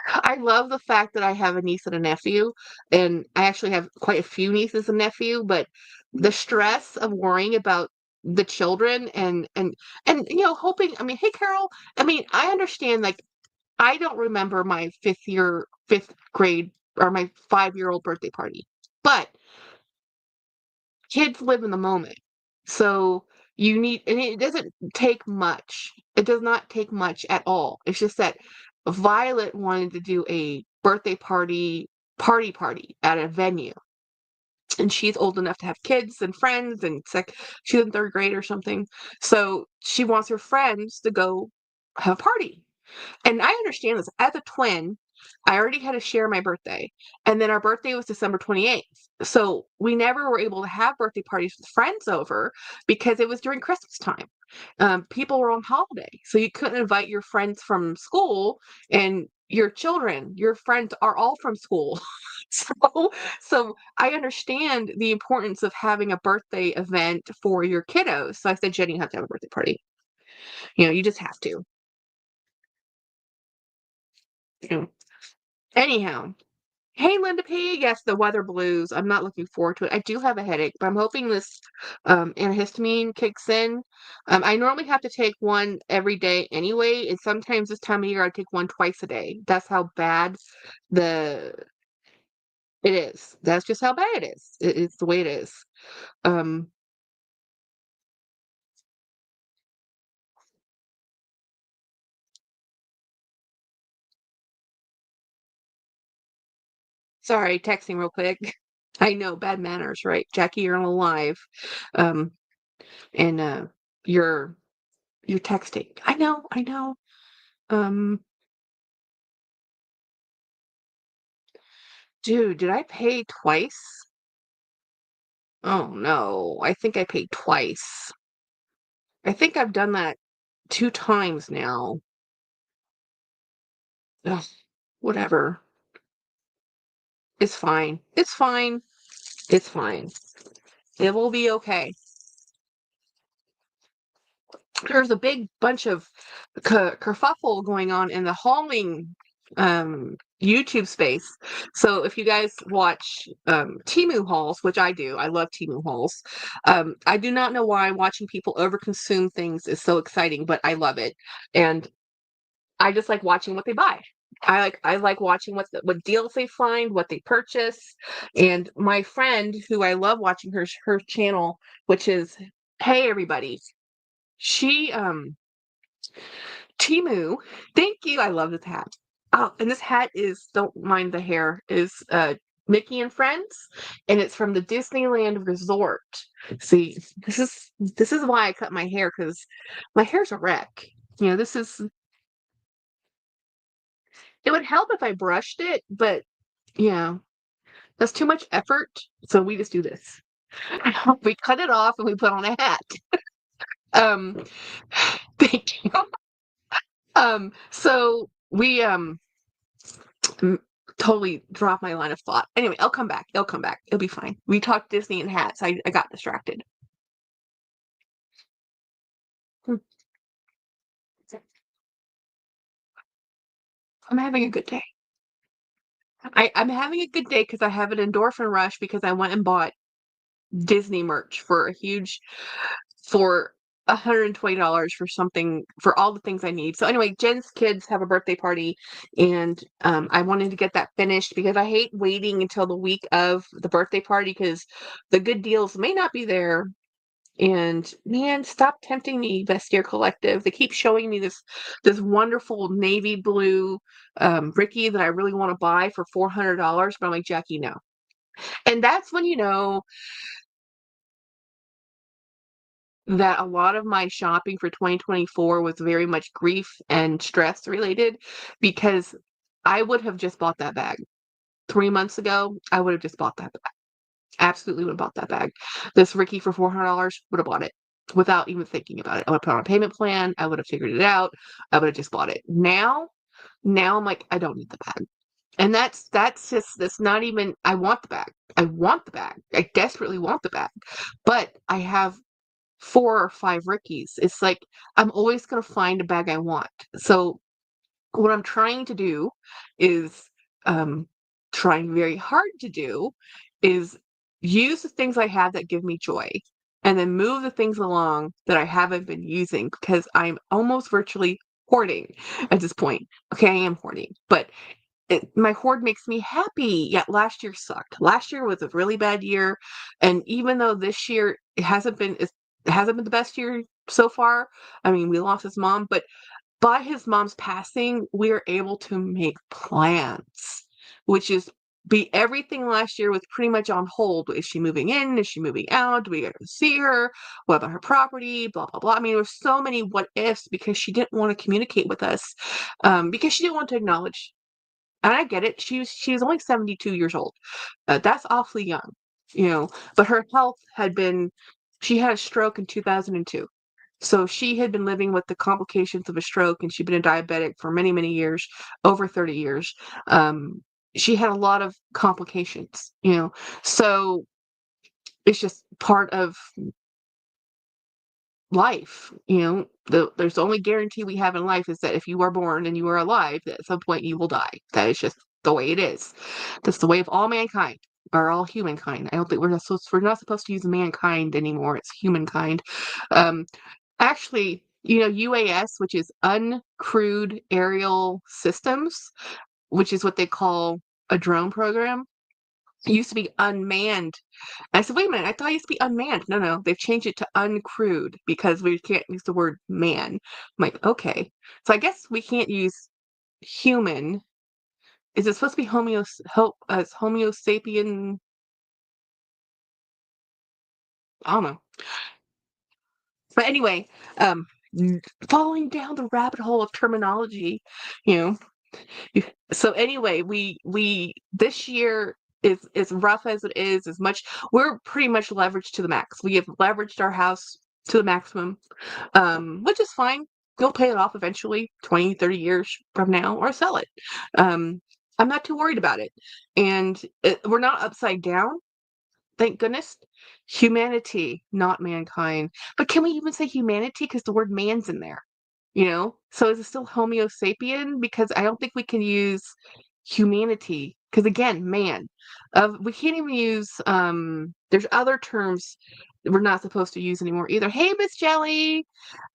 I love the fact that I have a niece and a nephew, and I actually have quite a few nieces and nephew, but the stress of worrying about the children and hoping, I mean, hey Carol, I mean, I understand like I don't remember my fifth grade or my 5-year-old birthday party. But kids live in the moment. So you need, and it doesn't take much. It does not take much at all. It's just that Violet wanted to do a birthday party at a venue. And she's old enough to have kids and friends, and it's like she's in 3rd grade or something. So she wants her friends to go have a party. And I understand this. As a twin, I already had to share my birthday. And then our birthday was December 28th. So we never were able to have birthday parties with friends over because it was during Christmas time. People were on holiday. So you couldn't invite your friends from school and your children, your friends are all from school. So I understand the importance of having a birthday event for your kiddos. So I said, Jenny, you have to have a birthday party. You just have to. You know. Anyhow, hey, Linda P. Yes, the weather blues. I'm not looking forward to it. I do have a headache, but I'm hoping this antihistamine kicks in. I normally have to take one every day anyway, and sometimes this time of year I take one twice a day. That's how bad the it is. That's just how bad it is. It's the way it is. Um, Sorry, texting real quick. I know, bad manners, right? Jackie, you're on a live, um, and you're you're texting. I know, I know. Um, Dude, did I pay twice? Oh no, I think I paid twice. I think I've done that 2 times now. Ugh, whatever. It's fine. It's fine. It's fine. It will be okay. There's a big bunch of kerfuffle going on in the hauling YouTube space. So if you guys watch Temu hauls, which I do, I love Temu hauls. I do not know why watching people overconsume things is so exciting, but I love it. And I just like watching what they buy. I like watching what deals they find, what they purchase. And my friend, who I love watching her channel, which is Hey Everybody, she Timu, thank you. I love this hat. Oh, and this hat is, don't mind the hair, is Mickey and Friends, and it's from the Disneyland Resort. See, this is why I cut my hair, because my hair's a wreck. This is it would help if I brushed it, but yeah, that's too much effort. So we just do this. We cut it off and we put on a hat. Um, thank you. So we m- totally dropped my line of thought. Anyway, I'll come back. It'll come back. It'll be fine. We talked Disney and hats. I got distracted. Hmm. I'm having a good day. I'm having a good day because I have an endorphin rush because I went and bought Disney merch for $120 for something for all the things I need. So anyway, Jen's kids have a birthday party, and I wanted to get that finished because I hate waiting until the week of the birthday party because the good deals may not be there. And man, stop tempting me, Vestiaire Collective. They keep showing me this wonderful navy blue Ricky that I really want to buy for $400, but I'm like, Jackie, no. And that's when you know that a lot of my shopping for 2024 was very much grief and stress related because I would have just bought that bag 3 months ago. I would have just bought that bag. Absolutely would have bought that bag. This Ricky for $400 would have bought it without even thinking about it. I would have put on a payment plan. I would have figured it out. I would have just bought it. Now I'm like, I don't need the bag. And that's not even, I want the bag. I want the bag. I desperately want the bag. But I have 4 or 5 Rickies. It's like I'm always gonna find a bag I want. So what I'm trying to do is trying very hard to do is use the things I have that give me joy and then move the things along that I haven't been using because I'm almost virtually hoarding at this point. Okay, I am hoarding, but my hoard makes me happy. Yet last year sucked. Last year was a really bad year, and even though this year it hasn't been the best year so far. I mean, we lost his mom, but by his mom's passing, we are able to make plans, which is be everything last year was pretty much on hold. Is she moving in? Is she moving out? Do we get to see her? What about her property? Blah blah blah. I mean, there were so many what ifs because she didn't want to communicate with us, because she didn't want to acknowledge. And I get it. She was only 72 years old. That's awfully young, you know. But her health had been. She had a stroke in 2002. So she had been living with the complications of a stroke, and she'd been a diabetic for many, many years, over 30 years. She had a lot of complications, you know. So it's just part of life, you know. There's the only guarantee we have in life is that if you are born and you are alive, that at some point you will die. That is just the way it is. That's the way of all mankind, or all humankind. I don't think we're not supposed to use mankind anymore. It's humankind. Um, Actually, you know, UAS, which is uncrewed aerial systems, which is what they call a drone program, it used to be unmanned. And I said, wait a minute, I thought it used to be unmanned. No, no, they've changed it to uncrewed because we can't use the word man. I'm like, okay. So I guess we can't use human. Is it supposed to be Homo sapien? I don't know. But anyway, um, falling down the rabbit hole of terminology, you know. So anyway, we this year is as rough as it is, as much we're pretty much leveraged to the max. We have leveraged our house to the maximum, which is fine. We'll pay it off eventually, 20, 30 years from now, or sell it. Um, I'm not too worried about it. And we're not upside down, thank goodness. Humanity, not mankind. But can we even say humanity? Because the word man's in there, you know? So is it still Homo sapien? Because I don't think we can use humanity. Because again, man. We can't even use, there's other terms that we're not supposed to use anymore either. Hey, Miss Jelly.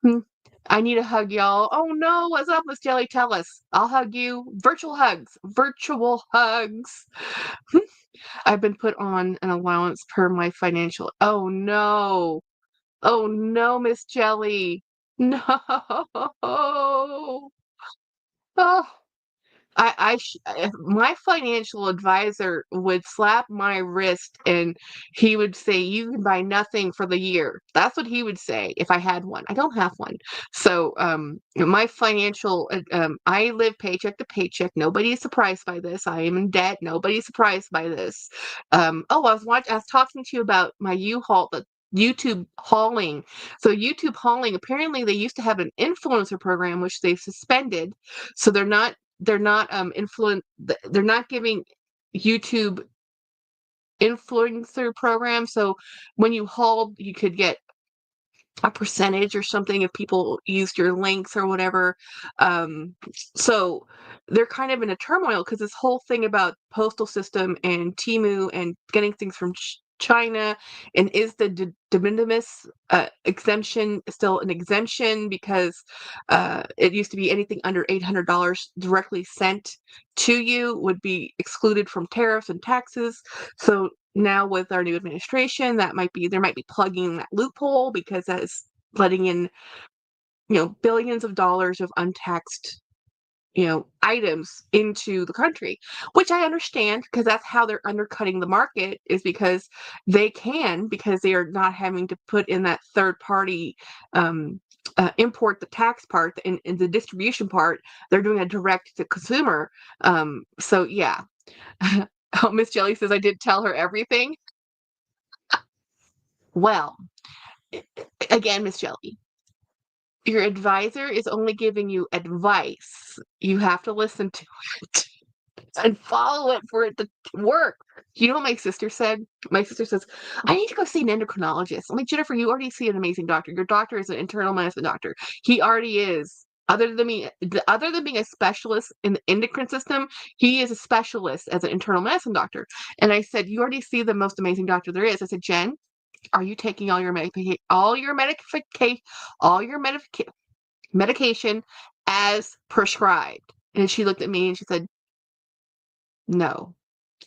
Hmm, I need a hug, y'all. Oh no, what's up, Miss Jelly? Tell us. I'll hug you. Virtual hugs. Virtual hugs. I've been put on an allowance per my financial. Oh no. Oh no, Miss Jelly. No. Oh. My financial advisor would slap my wrist and he would say, "You can buy nothing for the year." That's what he would say if I had one. I don't have one. So, my financial, I live paycheck to paycheck. Nobody is surprised by this. I am in debt. Nobody's surprised by this. I was talking to you about my U-Haul, the YouTube hauling. So YouTube hauling, apparently they used to have an influencer program, which they suspended. So they're not giving YouTube influencer program. So when you hauled, you could get a percentage or something if people used your links or whatever. So they're kind of in a turmoil because this whole thing about postal system and Temu and getting things from China, and is the de minimis exemption still an exemption because it used to be anything under $800 directly sent to you would be excluded from tariffs and taxes. So now with our new administration, there might be plugging that loophole because that is letting in, billions of dollars of untaxed, items into the country, which I understand because that's how they're undercutting the market is because they are not having to put in that third party import the tax part and the distribution part. They're doing a direct to consumer. So yeah. Oh, Miss Jelly says I did tell her everything. Well, again, Miss Jelly, your advisor is only giving you advice. You have to listen to it and follow it for it to work. You know what my sister said? My sister says, I need to go see an endocrinologist. I'm like, Jennifer, you already see an amazing doctor. Your doctor is an internal medicine doctor. He already is. Other than being a specialist in the endocrine system, he is a specialist as an internal medicine doctor. And I said, you already see the most amazing doctor there is. I said, Jen, are you taking all your medication as prescribed? And she looked at me and she said, no.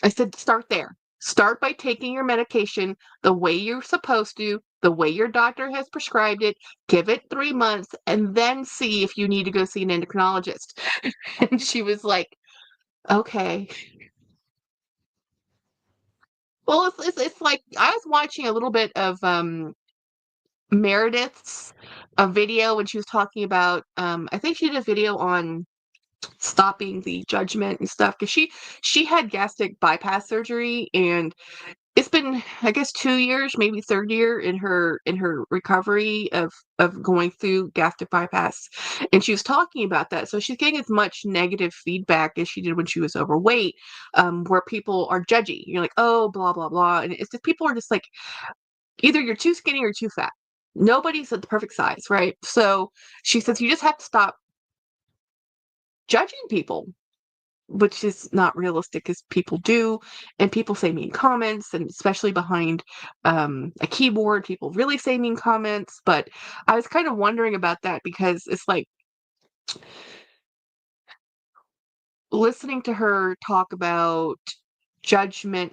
I said, start there. Start by taking your medication the way you're supposed to, the way your doctor has prescribed it. Give it 3 months and then see if you need to go see an endocrinologist. And she was like, okay. Well, it's like I was watching a little bit of Meredith's a video when she was talking about I think she did a video on stopping the judgment and stuff because she had gastric bypass surgery, and it's been, I guess, 2 years, maybe third year in her recovery of going through gastric bypass, and she was talking about that. So she's getting as much negative feedback as she did when she was overweight, where people are judgy. You're like, oh, blah blah blah, and it's just people are just like, either you're too skinny or too fat. Nobody's at the perfect size, right? So she says you just have to stop judging people, which is not realistic as people do. And people say mean comments, and especially behind a keyboard, people really say mean comments. But I was kind of wondering about that because it's like listening to her talk about judgment.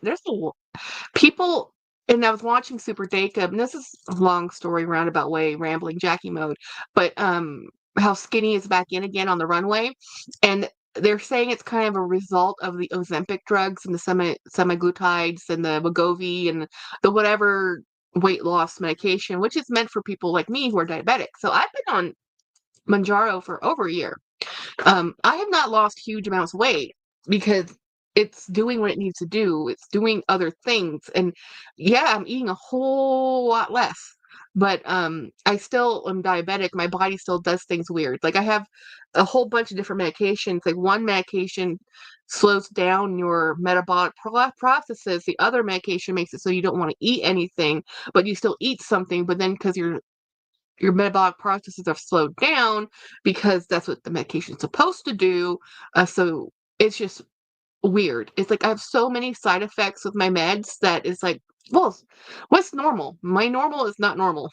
People, and I was watching Super Dacob, and this is a long story, roundabout way, rambling Jackie mode, but how skinny is back in again on the runway, and they're saying it's kind of a result of the Ozempic drugs and the semaglutides and the Wegovy and the whatever weight loss medication, which is meant for people like me who are diabetic. So I've been on Manjaro for over a year. I have not lost huge amounts of weight because it's doing what it needs to do. It's doing other things. And yeah, I'm eating a whole lot less. But I still am diabetic. My body still does things weird. Like I have a whole bunch of different medications. Like one medication slows down your metabolic processes. The other medication makes it so you don't want to eat anything, but you still eat something. But then because your metabolic processes are slowed down because that's what the medication is supposed to do. So it's just weird. It's like I have so many side effects with my meds that it's like, well, what's normal? My normal is not normal.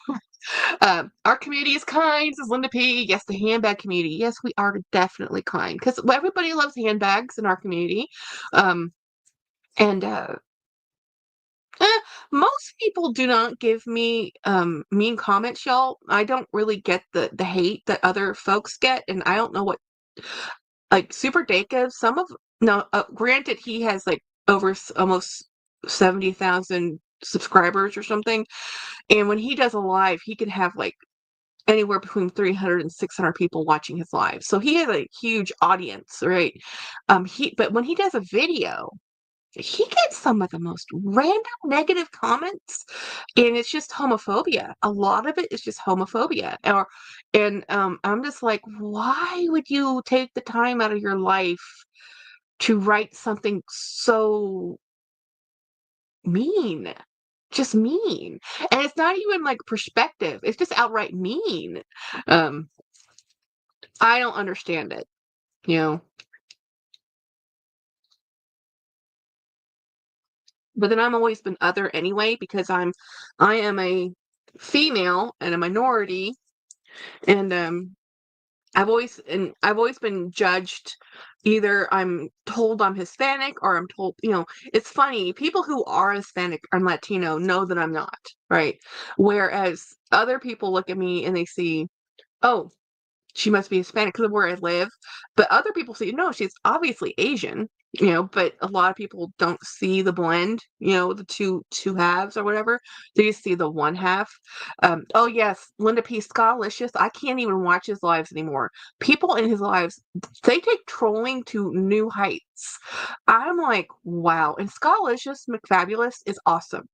Our community is kind, says Linda P. Yes, the handbag community. Yes, we are definitely kind because everybody loves handbags in our community. Um, and Eh, most people do not give me mean comments, y'all. I don't really get the hate that other folks get, and I don't know what, like Super Dacob. Some of No, granted, he has like over almost 70,000 subscribers or something, and when he does a live, he can have like anywhere between 300 and 600 people watching his live. So he has a huge audience, right? But when he does a video, he gets some of the most random negative comments, and it's just homophobia. A lot of it is just homophobia. I'm just like, why would you take the time out of your life to write something so mean? Just mean. And it's not even like perspective. It's just outright mean. Um, I don't understand it, you know. But then I'm always been other anyway because I am a female and a minority, and I've always been judged. Either I'm told I'm Hispanic or I'm told, it's funny. People who are Hispanic and Latino know that I'm not, right? Whereas other people look at me and they see, oh, she must be Hispanic because of where I live. But other people say, no, she's obviously Asian, but a lot of people don't see the blend, the two halves or whatever. They just see the one half. Oh yes, Linda P. Scottlicious. I can't even watch his lives anymore. People in his lives, they take trolling to new heights. I'm like, wow. And Scottlicious McFabulous is awesome.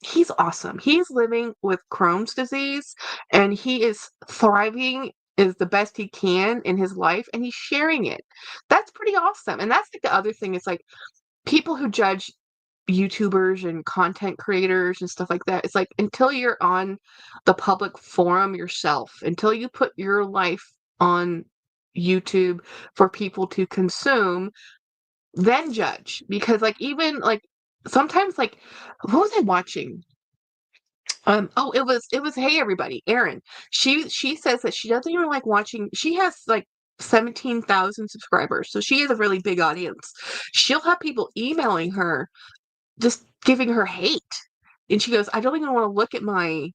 He's awesome. He's living with Crohn's disease and he is thriving is the best he can in his life and he's sharing it. That's pretty awesome. And that's like the other thing. It's like people who judge YouTubers and content creators and stuff like that. It's like until you're on the public forum yourself, until you put your life on YouTube for people to consume, then judge. Because like even like sometimes like what was I watching? Oh, it was Hey Everybody, Erin. She says that she doesn't even like watching. She has like 17,000 subscribers, so she has a really big audience. She'll have people emailing her just giving her hate. And she goes, I don't even want to look at my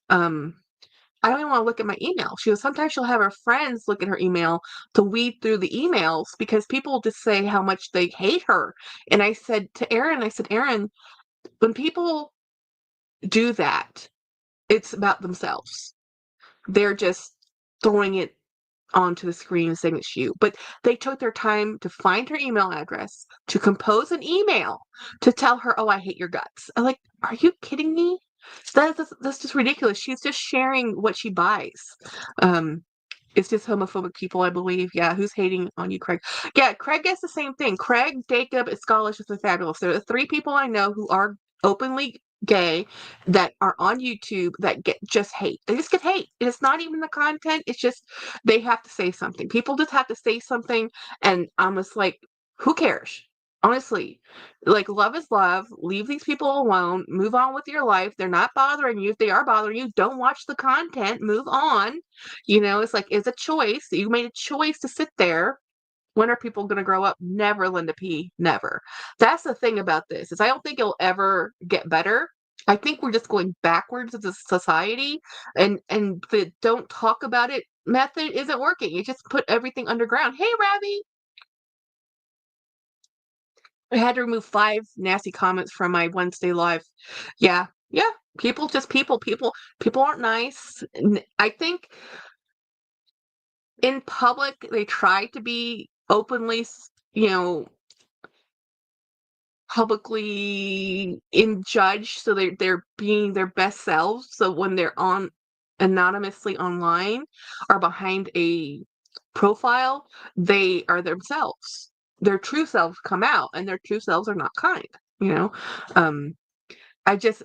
um I don't even want to look at my email. She goes, sometimes she'll have her friends look at her email to weed through the emails because people just say how much they hate her. And I said to Erin, Erin, when people do that, it's about themselves. They're just throwing it onto the screen and saying it's you. But they took their time to find her email address, to compose an email, to tell her, oh, I hate your guts. I'm like, are you kidding me? That's just ridiculous. She's just sharing what she buys. Um, it's just homophobic people, I believe. Yeah, who's hating on you, Craig? Yeah, Craig gets the same thing. Craig, Dacob, is Scholarship and Fabulous. There are three people I know who are openly gay that are on YouTube that get just hate. They just get hate. And it's not even the content. It's just they have to say something. People just have to say something, and I'm just like, who cares? Honestly, like love is love. Leave these people alone. Move on with your life. They're not bothering you. If they are bothering you, don't watch the content. Move on. It's like it's a choice. You made a choice to sit there. When are people going to grow up? Never, Linda P. Never. That's the thing about this is I don't think it'll ever get better. I think we're just going backwards as a society, and the don't talk about it method isn't working. It just put everything underground. Hey, Ravi, I had to remove 5 nasty comments from my Wednesday live. Yeah, yeah. People just people aren't nice. I think in public they try to be openly, publicly in judge, so they're being their best selves. So when they're on anonymously online or behind a profile, they are themselves. Their true selves come out, and their true selves are not kind. You know, um, I just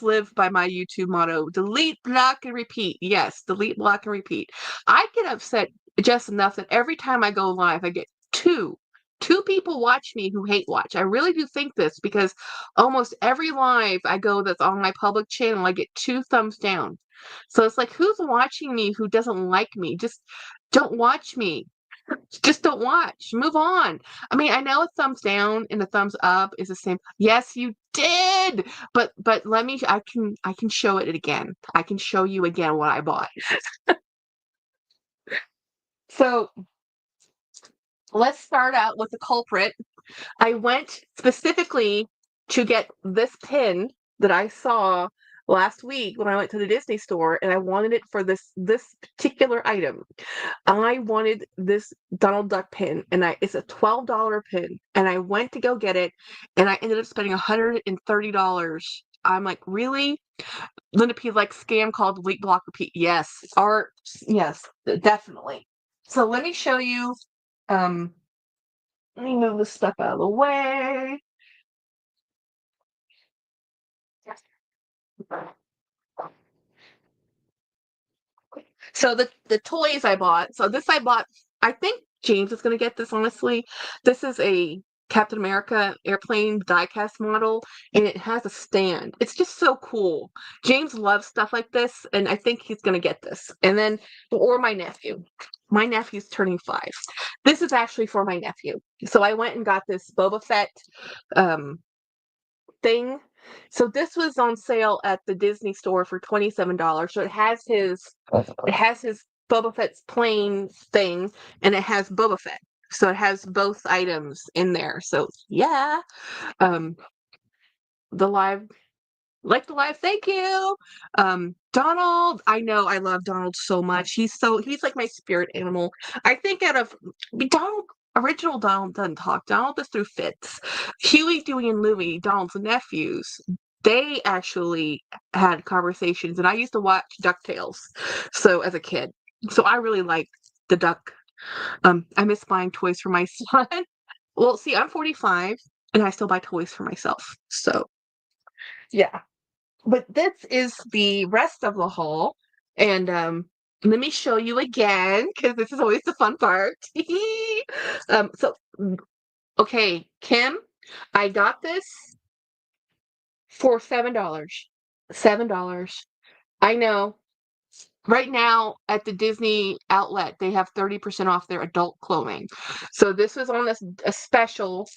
live by my YouTube motto: delete, block, and repeat. Yes, delete, block, and repeat. I get upset just enough that every time I go live, I get two people watch me who hate watch. I really do think this because almost every live I go that's on my public channel, I get 2 thumbs down. So it's like, who's watching me who doesn't like me? Just don't watch me. Just don't watch. Move on. I mean, I know a thumbs down and a thumbs up is the same. Yes, you did. But let me I can show it again. I can show you again what I bought. So let's start out with the culprit. I went specifically to get this pin that I saw last week when I went to the Disney store, and I wanted it for this particular item. I wanted this Donald Duck pin, and it's a $12 pin, and I went to go get it, and I ended up spending $130. I'm like, really? Linda P like scam called delete block repeat. Yes, yes, definitely. So let me show you. Um, let me move this stuff out of the way. So the toys I bought. So this I bought. I think James is gonna get this. Honestly, this is a Captain America airplane diecast model, and it has a stand. It's just so cool. James loves stuff like this, and I think he's gonna get this. And then, or my nephew. My nephew's turning 5. This is actually for my nephew. So I went and got this Boba Fett thing. So this was on sale at the Disney store for $27. So it has his Boba Fett's plane thing, and it has Boba Fett. So it has both items in there. So yeah, um, the live like the live, thank you. Donald, I know I love Donald so much. He's like my spirit animal. I think out of Donald, original Donald doesn't talk. Donald is through fits. Huey, Dewey, and Louie, Donald's nephews, they actually had conversations, and I used to watch DuckTales. So as a kid, so I really like the duck. I miss buying toys for my son. Well, see, I'm 45, and I still buy toys for myself. So yeah. But this is the rest of the haul. And let me show you again, because this is always the fun part. So, okay, Kim, I got this for $7. $7. I know. Right now at the Disney outlet, they have 30% off their adult clothing. So this was on a special.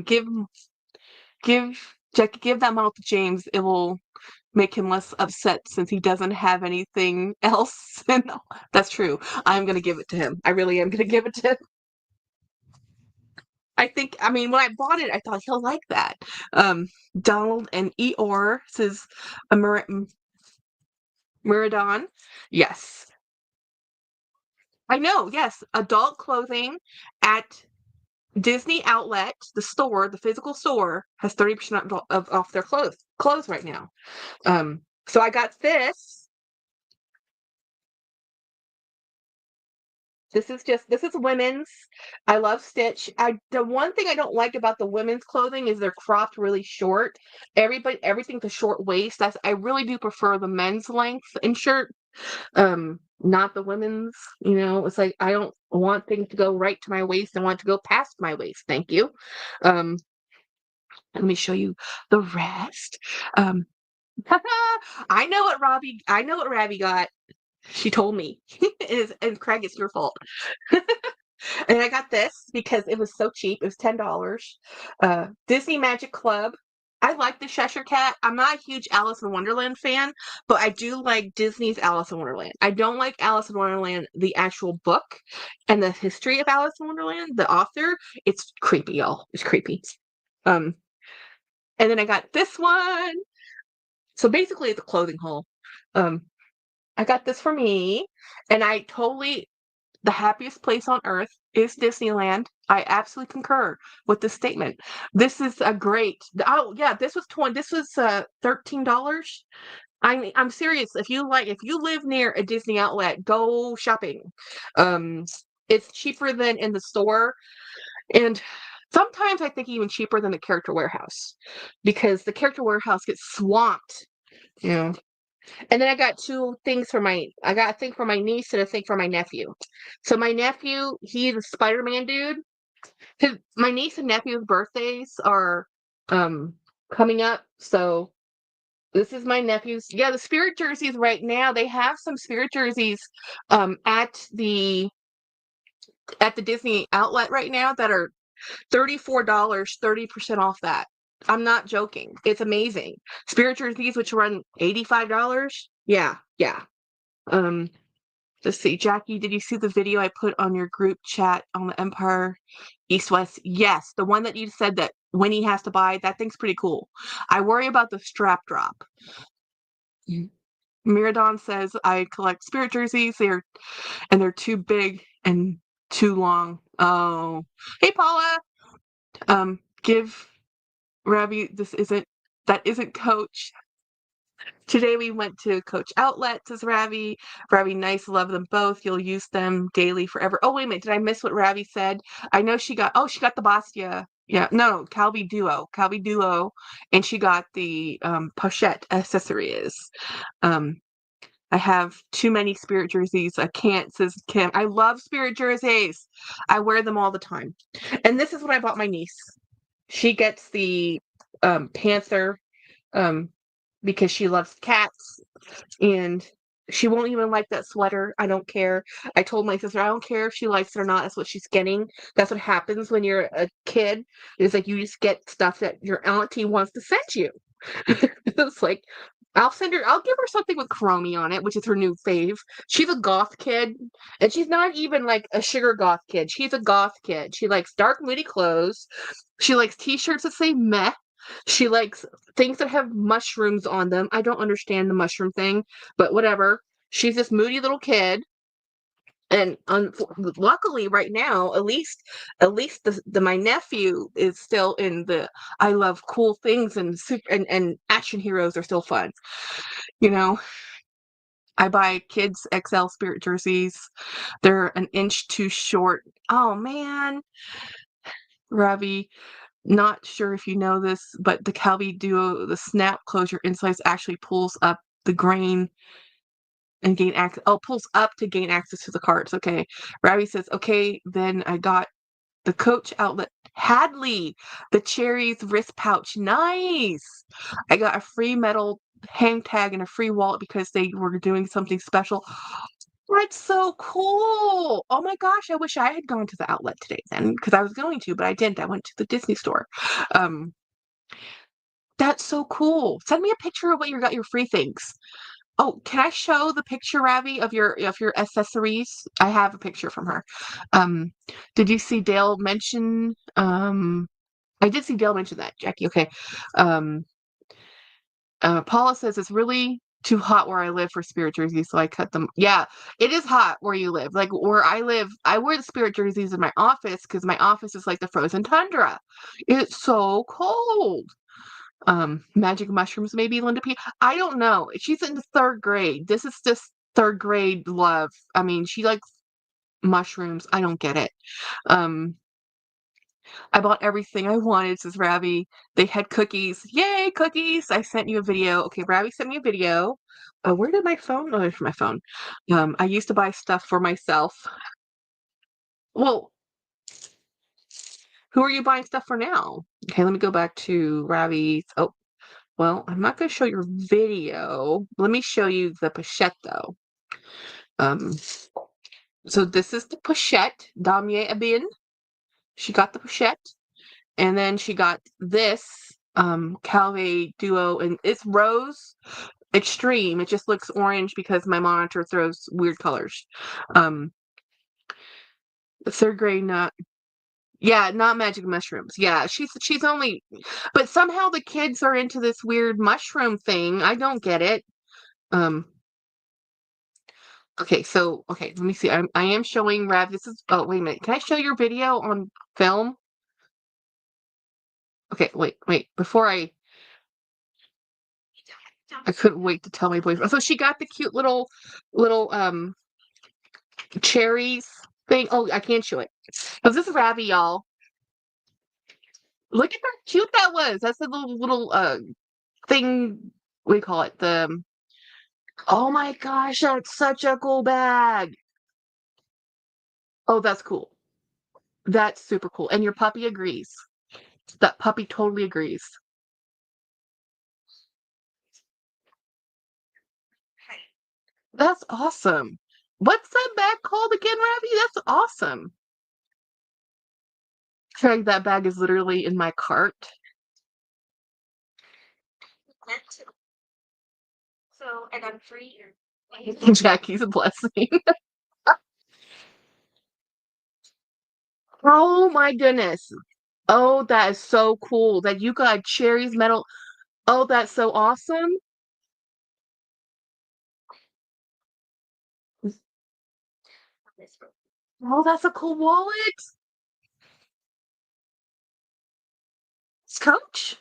Give Jackie, give that model to James. It will make him less upset since he doesn't have anything else. And that's true. I'm gonna give it to him. I really am gonna give it to him. I mean, when I bought it, I thought he'll like that. Donald and Eeyore says a Muradon. Yes. I know, yes. Adult clothing at Disney Outlet, the store, the physical store, has 30% off their clothes right now. So I got this. This is women's. I love Stitch. The one thing I don't like about the women's clothing is they're cropped really short. Everything's a short waist. I really do prefer the men's length in shirt. Not the women's, it's like I don't want things to go right to my waist. I want it to go past my waist. Thank you. Um, let me show you the rest. Um, I know what Ravi got. She told me. And Craig, it's your fault. And I got this because it was so cheap. It was $10. Disney Magic Club. I like the Cheshire Cat. I'm not a huge Alice in Wonderland fan, but I do like Disney's Alice in Wonderland. I don't like Alice in Wonderland, the actual book and the history of Alice in Wonderland, the author. It's creepy, y'all. It's creepy. And then I got this one. So basically, it's a clothing haul. I got this for me, and the happiest place on earth is Disneyland. I absolutely concur with this statement. This is a great. Oh yeah, this was $13. I'm serious. If you live near a Disney outlet, go shopping. It's cheaper than in the store, and sometimes I think even cheaper than the Character Warehouse, because the Character Warehouse gets swamped. You know. And then I got I got a thing for my niece and a thing for my nephew. So my nephew, he's a Spider-Man dude. My niece and nephew's birthdays are coming up. So this is my nephew's. Yeah, the spirit jerseys right now, they have some spirit jerseys at the Disney outlet right now that are $34, 30% off that. I'm not joking. It's amazing. Spirit jerseys, which run $85. Yeah, yeah. Um, let's see, Jackie, did you see the video I put on your group chat on the Empire East West? Yes, the one that you said that Winnie has to buy. That thing's pretty cool. I worry about the strap drop. Miradon says I collect spirit jerseys. They're too big and too long. Oh, hey Paula. Give Ravi. That isn't Coach. Today we went to Coach Outlet, says Ravi. Ravi, nice, love them both. You'll use them daily forever. Oh, wait a minute. Did I miss what Ravi said? I know she got the Bastia. Yeah, no, Calvi Duo. And she got the pochette accessories. Um, I have too many Spirit jerseys. I can't, says Kim. I love Spirit jerseys. I wear them all the time. And this is what I bought my niece. She gets the Panther because she loves cats, and she won't even like that sweater. I don't care. I told my sister, I don't care if she likes it or not. That's what she's getting. That's what happens when you're a kid. It's like you just get stuff that your auntie wants to send you. It's like, I'll give her something with Chromie on it, which is her new fave. She's a goth kid, and she's not even like a sugar goth kid. She's a goth kid. She likes dark, moody clothes. She likes t-shirts that say meh. She likes things that have mushrooms on them. I don't understand the mushroom thing, but whatever. She's this moody little kid. And luckily, right now, at least my nephew is still in the I love cool things, and and action heroes are still fun. You know, I buy kids XL Spirit jerseys. They're an inch too short. Oh man, Ravi. Not sure if you know this, but the Calvi Duo, the snap closure insides actually pulls up the grain and gain access. Oh, pulls up to gain access to the cards. Okay. Ravi says, okay, then I got the Coach outlet Hadley, the cherries wrist pouch. Nice. I got a free metal hang tag and a free wallet because they were doing something special. That's so cool. Oh my gosh, I wish I had gone to the outlet today then, because I was going to, but I didn't. I went to the Disney store. Um, that's so cool. Send me a picture of what you got your free things. Oh, can I show the picture, Ravi, of your accessories? I have a picture from her. Um, did you see Dale mention? I did see Dale mention that, Jackie. Okay. Um, Paula says it's really too hot where I live for Spirit jerseys, so I cut them. Yeah, it is hot where you live. Like where I live, I wear the Spirit jerseys in my office because my office is like the frozen tundra. It's so cold. Magic mushrooms, maybe Linda P. I don't know. She's in the third grade. This is just third grade love. I mean, she likes mushrooms. I don't get it. Um, I bought everything I wanted, says Ravi. They had cookies. Yay, cookies! I sent you a video. Okay, Ravi sent me a video. Where did my phone? Oh, there's my phone. I used to buy stuff for myself. Well, who are you buying stuff for now? Okay, let me go back to Ravi's. Oh, well, I'm not going to show your video. Let me show you the pochette, though. Um, so this is the pochette, Damier Abin. She got the pochette. And then she got this Calvé Duo, and it's rose extreme. It just looks orange because my monitor throws weird colors. Um, third grade, not yeah, not magic mushrooms. Yeah, she's only, but somehow the kids are into this weird mushroom thing. I don't get it. Um, okay, so okay, let me see. I am showing Rav. This is. Oh, wait a minute. Can I show your video on film? Okay, wait. Before I couldn't wait to tell my boyfriend. So she got the cute little cherries thing. Oh, I can't show it. Because this is Ravi, y'all. Look at how cute that was. That's a little thing. What do you call it? The oh my gosh, that's such a cool bag. Oh, that's cool. That's super cool. And your puppy agrees. That puppy totally agrees. That's awesome. What's that bag called again, Ravi? That's awesome. Sorry, that bag is literally in my cart. So, and I'm free. Jackie's a blessing. Oh my goodness. Oh, that is so cool that you got cherries metal. Oh, that's so awesome. Oh, that's a cool wallet. Coach.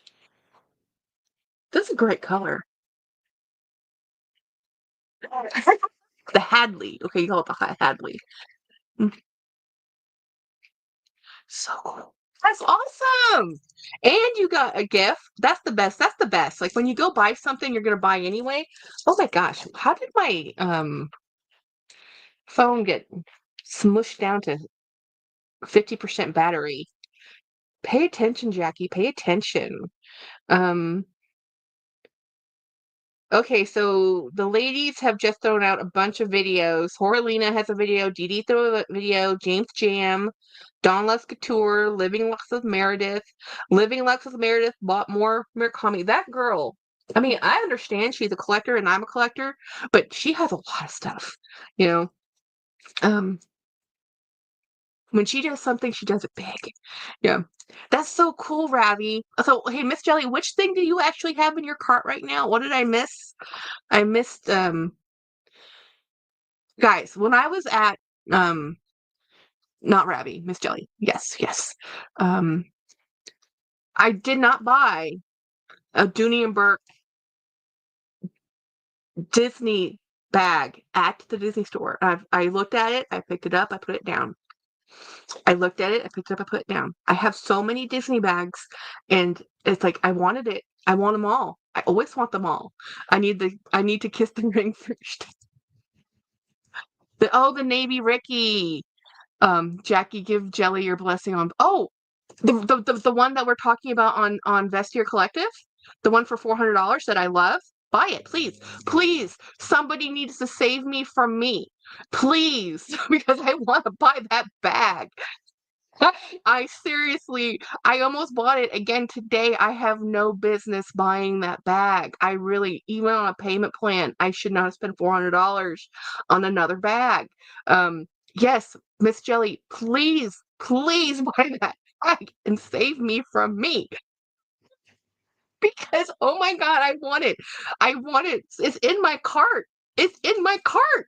That's a great color. The Hadley. Okay, you call it the Hadley. Mm, so cool. That's awesome. And you got a gift. That's the best. That's the best. Like when you go buy something you're gonna buy anyway. Oh my gosh, how did my phone get smushed down to 50% battery? Pay attention, Jackie. Pay attention. Um, okay, so the ladies have just thrown out a bunch of videos. Horalina has a video, Dee Dee threw a video, James Jam, Dawn Loves Couture, Living Lux with Meredith bought more Murakami. That girl, I mean, I understand she's a collector and I'm a collector, but she has a lot of stuff, you know. Um, when she does something, she does it big. Yeah. That's so cool, Ravi. So, hey, Miss Jelly, which thing do you actually have in your cart right now? What did I miss? I missed guys, when I was at um not Ravi, Miss Jelly. Yes, yes. Um I did not buy a Dooney and Burke Disney bag at the Disney store. I looked at it, I picked it up, I put it down. I looked at it, I picked it up, I put it down. I have so many Disney bags, and it's like I wanted it. I want them all. I always want them all. I need to kiss the ring first. The Navy Ricky. Jackie, give Jelly your blessing on. Oh, the one that we're talking about on Vestier Collective, the one for $400 that I love. Buy it, please, please. Somebody needs to save me from me, please, because I want to buy that bag. I almost bought it again today. I have no business buying that bag. I really, even on a payment plan, I should not have spent $400 on another bag. Yes, Miss Jelly, please, please buy that bag and save me from me. Because, oh my God, I want it. I want it. It's in my cart. It's in my cart.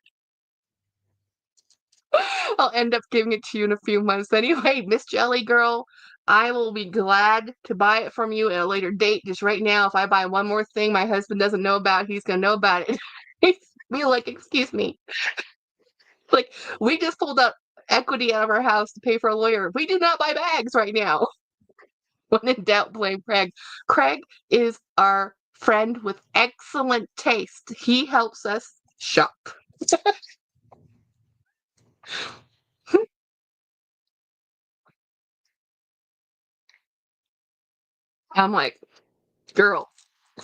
I'll end up giving it to you in a few months anyway. Miss Jelly Girl, I will be glad to buy it from you at a later date. Just right now, if I buy one more thing my husband doesn't know about, he's gonna know about it. He's be like, excuse me. Like, we just pulled out equity out of our house to pay for a lawyer. We do not buy bags right now. When in doubt, blame Craig. Craig is our friend with excellent taste. He helps us shop. I'm like, girl.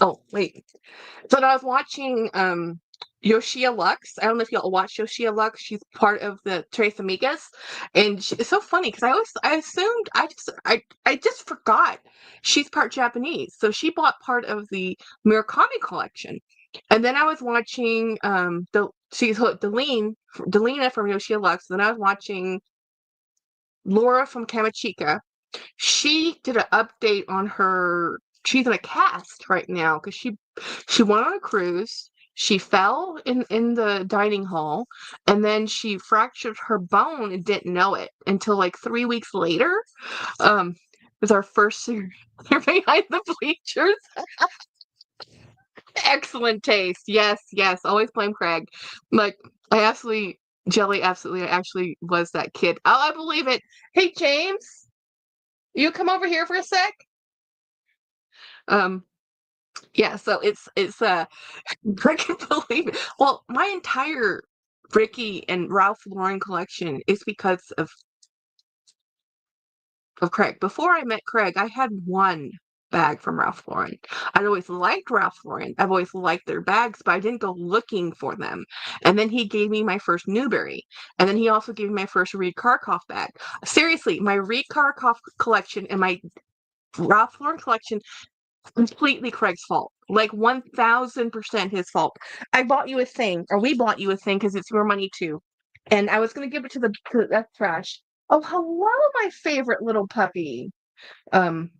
Oh, wait. So I was watching Yoshia Lux. I don't know if y'all watch Yoshia Lux. She's part of the Tres Amigas, and it's so funny because I assumed I just forgot she's part Japanese. So she bought part of the Murakami collection, and then I was watching Delina from Yoshia Lux. Then I was watching Laura from Kamachika. She did an update on her. She's in a cast right now because she went on a cruise. She fell in the dining hall, and then she fractured her bone and didn't know it until like 3 weeks later. It was our first behind the bleachers. Excellent taste. Yes, yes. Always blame Craig. Like I absolutely, Jelly absolutely, I actually was that kid. Oh, I believe it. Hey, James. You come over here for a sec? Um, yeah, so it's I can believe it. Well, my entire Ricky and Ralph Lauren collection is because of Craig. Before I met Craig, I had one bag from Ralph Lauren. I'd always liked Ralph Lauren. I've always liked their bags, but I didn't go looking for them. And then he gave me my first Newberry. And then he also gave me my first Reed Karkoff bag. Seriously, my Reed Karkoff collection and my Ralph Lauren collection completely Craig's fault. Like 1000% his fault. I bought you a thing, or we bought you a thing because it's your money too. And I was gonna give it to that trash. Oh, hello, my favorite little puppy. Um,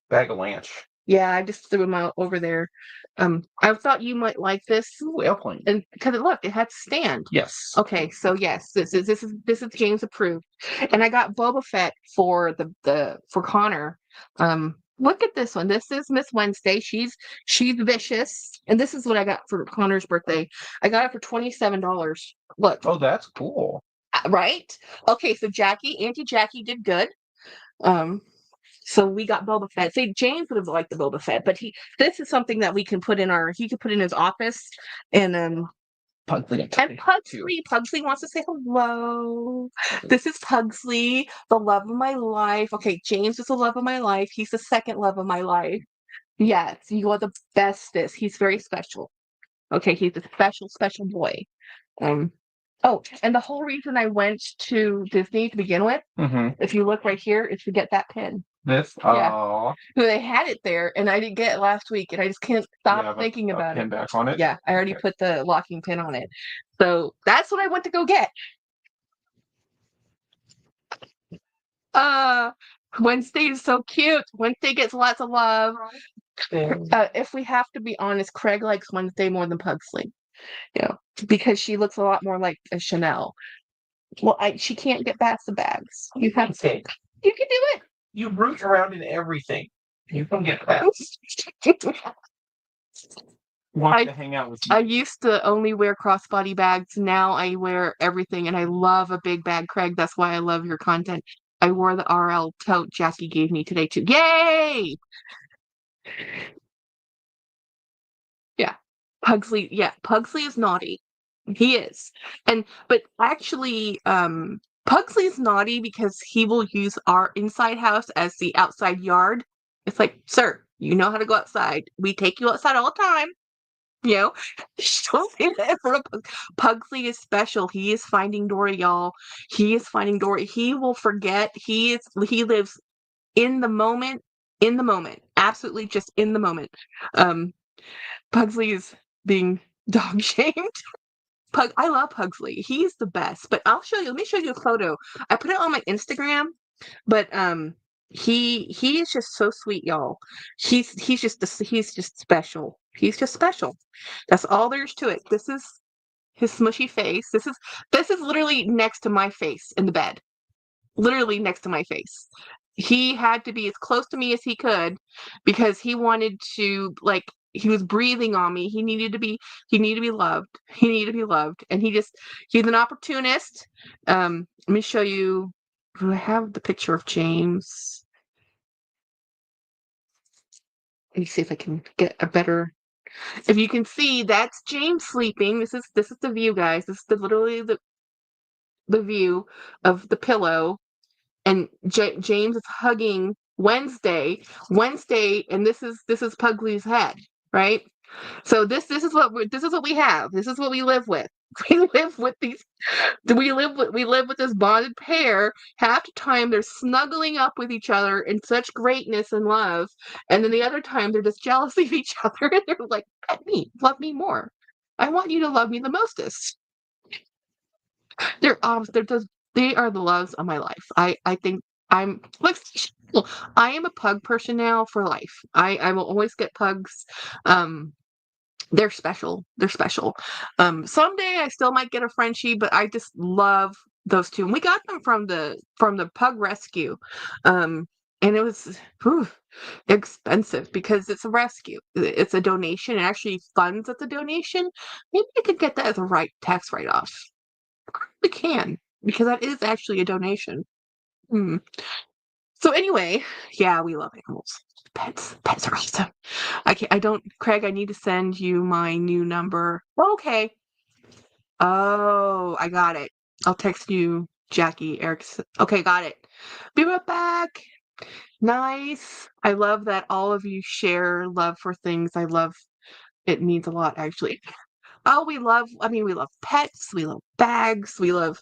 Bag of Lanch. yeah, I just threw him out over there. I thought you might like this. Ooh, airplane. And because look, it had stand. Yes. Okay, so yes, this is James approved. And I got Boba Fett for the for Connor. Look at this one. This is Miss Wednesday. She's vicious. And this is what I got for Connor's birthday. I got it for $27. Look. Oh, that's cool. Right? Okay, so Auntie Jackie did good. Um So we got Boba Fett. Say James would have liked the Boba Fett, but this is something that we can put in he could put in his office, and Pugsley wants to say hello. This is Pugsley, the love of my life. Okay, James is the love of my life. He's the second love of my life. Yes, you are the bestest. He's very special. Okay, he's a special, special boy. Oh, and the whole reason I went to Disney to begin with, if you look right here, is to get that pin. This? Yeah. Oh. They had it there, and I didn't get it last week, and I just can't stop thinking about pin it. back on it? Yeah, I already put the locking pin on it. So that's what I went to go get. Wednesday is so cute. Wednesday gets lots of love. If we have to be honest, Craig likes Wednesday more than Pugsley. Yeah, because she looks a lot more like a Chanel. Well, she can't get past the bags. You have to. You can do it. You root around in everything. You can get that. Want to hang out with you. I used to only wear crossbody bags. Now I wear everything, and I love a big bag, Craig. That's why I love your content. I wore the RL tote Jackie gave me today too. Yay! Yeah. Pugsley is naughty. He is. But actually, Pugsley's naughty because he will use our inside house as the outside yard. It's like, sir, you know how to go outside. We take you outside all the time. You know, don't say that in front of Pugsley is special. He is Finding Dory, y'all. He is Finding Dory. He will forget. He lives in the moment, absolutely just in the moment. Pugsley is being dog shamed. I love Pugsley. He's the best. But I'll show you. Let me show you a photo. I put it on my Instagram, but he is just so sweet, y'all. He's just special. He's just special. That's all there's to it. This is his smushy face. This is literally next to my face in the bed. Literally next to my face. He had to be as close to me as he could because he wanted to, like, he was breathing on me. He needed to be loved. He needed to be loved. And he's an opportunist. Let me show you. Do I have the picture of James? Let me see if I can get a better. If you can see, that's James sleeping. This is the view, guys. This is literally the view of the pillow. And James is hugging Wednesday, and this is Pugsley's head, right? So this is what we have. This is what we live with. We live with these. We live with this bonded pair. Half the time they're snuggling up with each other in such greatness and love, and then the other time they're just jealous of each other, and they're like, love me more. I want you to love me the mostest. They're just they are the loves of my life. I think I'm like I am a pug person now for life. I will always get pugs. They're special. They're special. Someday I still might get a Frenchie, but I just love those two. And we got them from the pug rescue. And it was expensive because it's a rescue. It's a donation. It actually funds at the donation. Maybe I could get that as a tax write-off. We can, because that is actually a donation. So anyway, yeah, we love animals. Pets are awesome. Craig, I need to send you my new number. Okay. Oh, I got it. I'll text you, Jackie Erickson. Okay, got it. Be right back. Nice. I love that all of you share love for things. I love it, means a lot, actually. Oh, we love pets, we love bags, we love,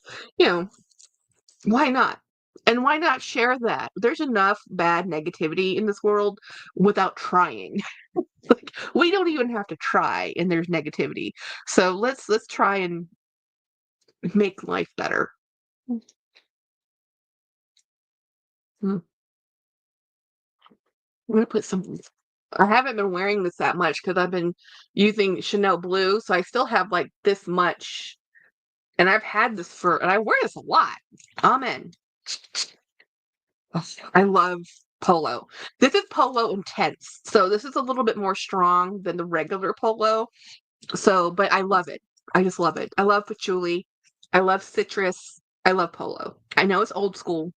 why not? And why not share that? There's enough bad negativity in this world without trying. Like, we don't even have to try, and there's negativity. So let's try and make life better. I'm gonna put some. I haven't been wearing this that much because I've been using Chanel Blue, so I still have like this much. And I've had this and I wear this a lot. Amen. I love polo. This is polo intense. So this is a little bit more strong than the regular polo. So, but I love it. I just love it. I love patchouli. I love citrus. I love polo. I know it's old school.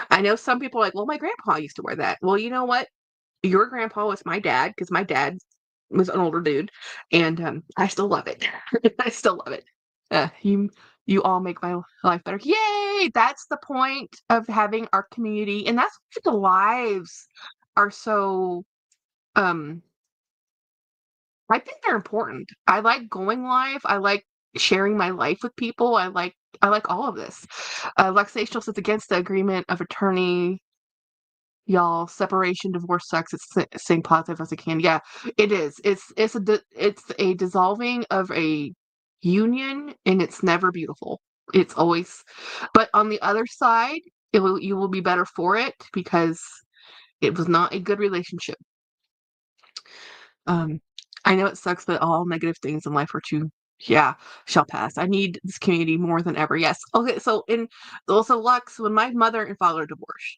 I know some people are like, well, my grandpa used to wear that. Well, you know what? Your grandpa was my dad because my dad was an older dude, and I still love it. I still love it. You all make my life better. Yay! That's the point of having our community, and that's why the lives are so. Um, I think they're important. I like going live. I like sharing my life with people. I like all of this. Luxacial says against the agreement of attorney. Y'all, separation, divorce sucks. It's saying positive as it can. Yeah, it is. It's a dissolving of a union, and it's never beautiful. It's always, but on the other side, you will be better for it because it was not a good relationship. Um, I know it sucks, but all negative things in life are too. Yeah, shall pass. I need this community more than ever. Yes. Okay. So also Lux, when my mother and father divorced,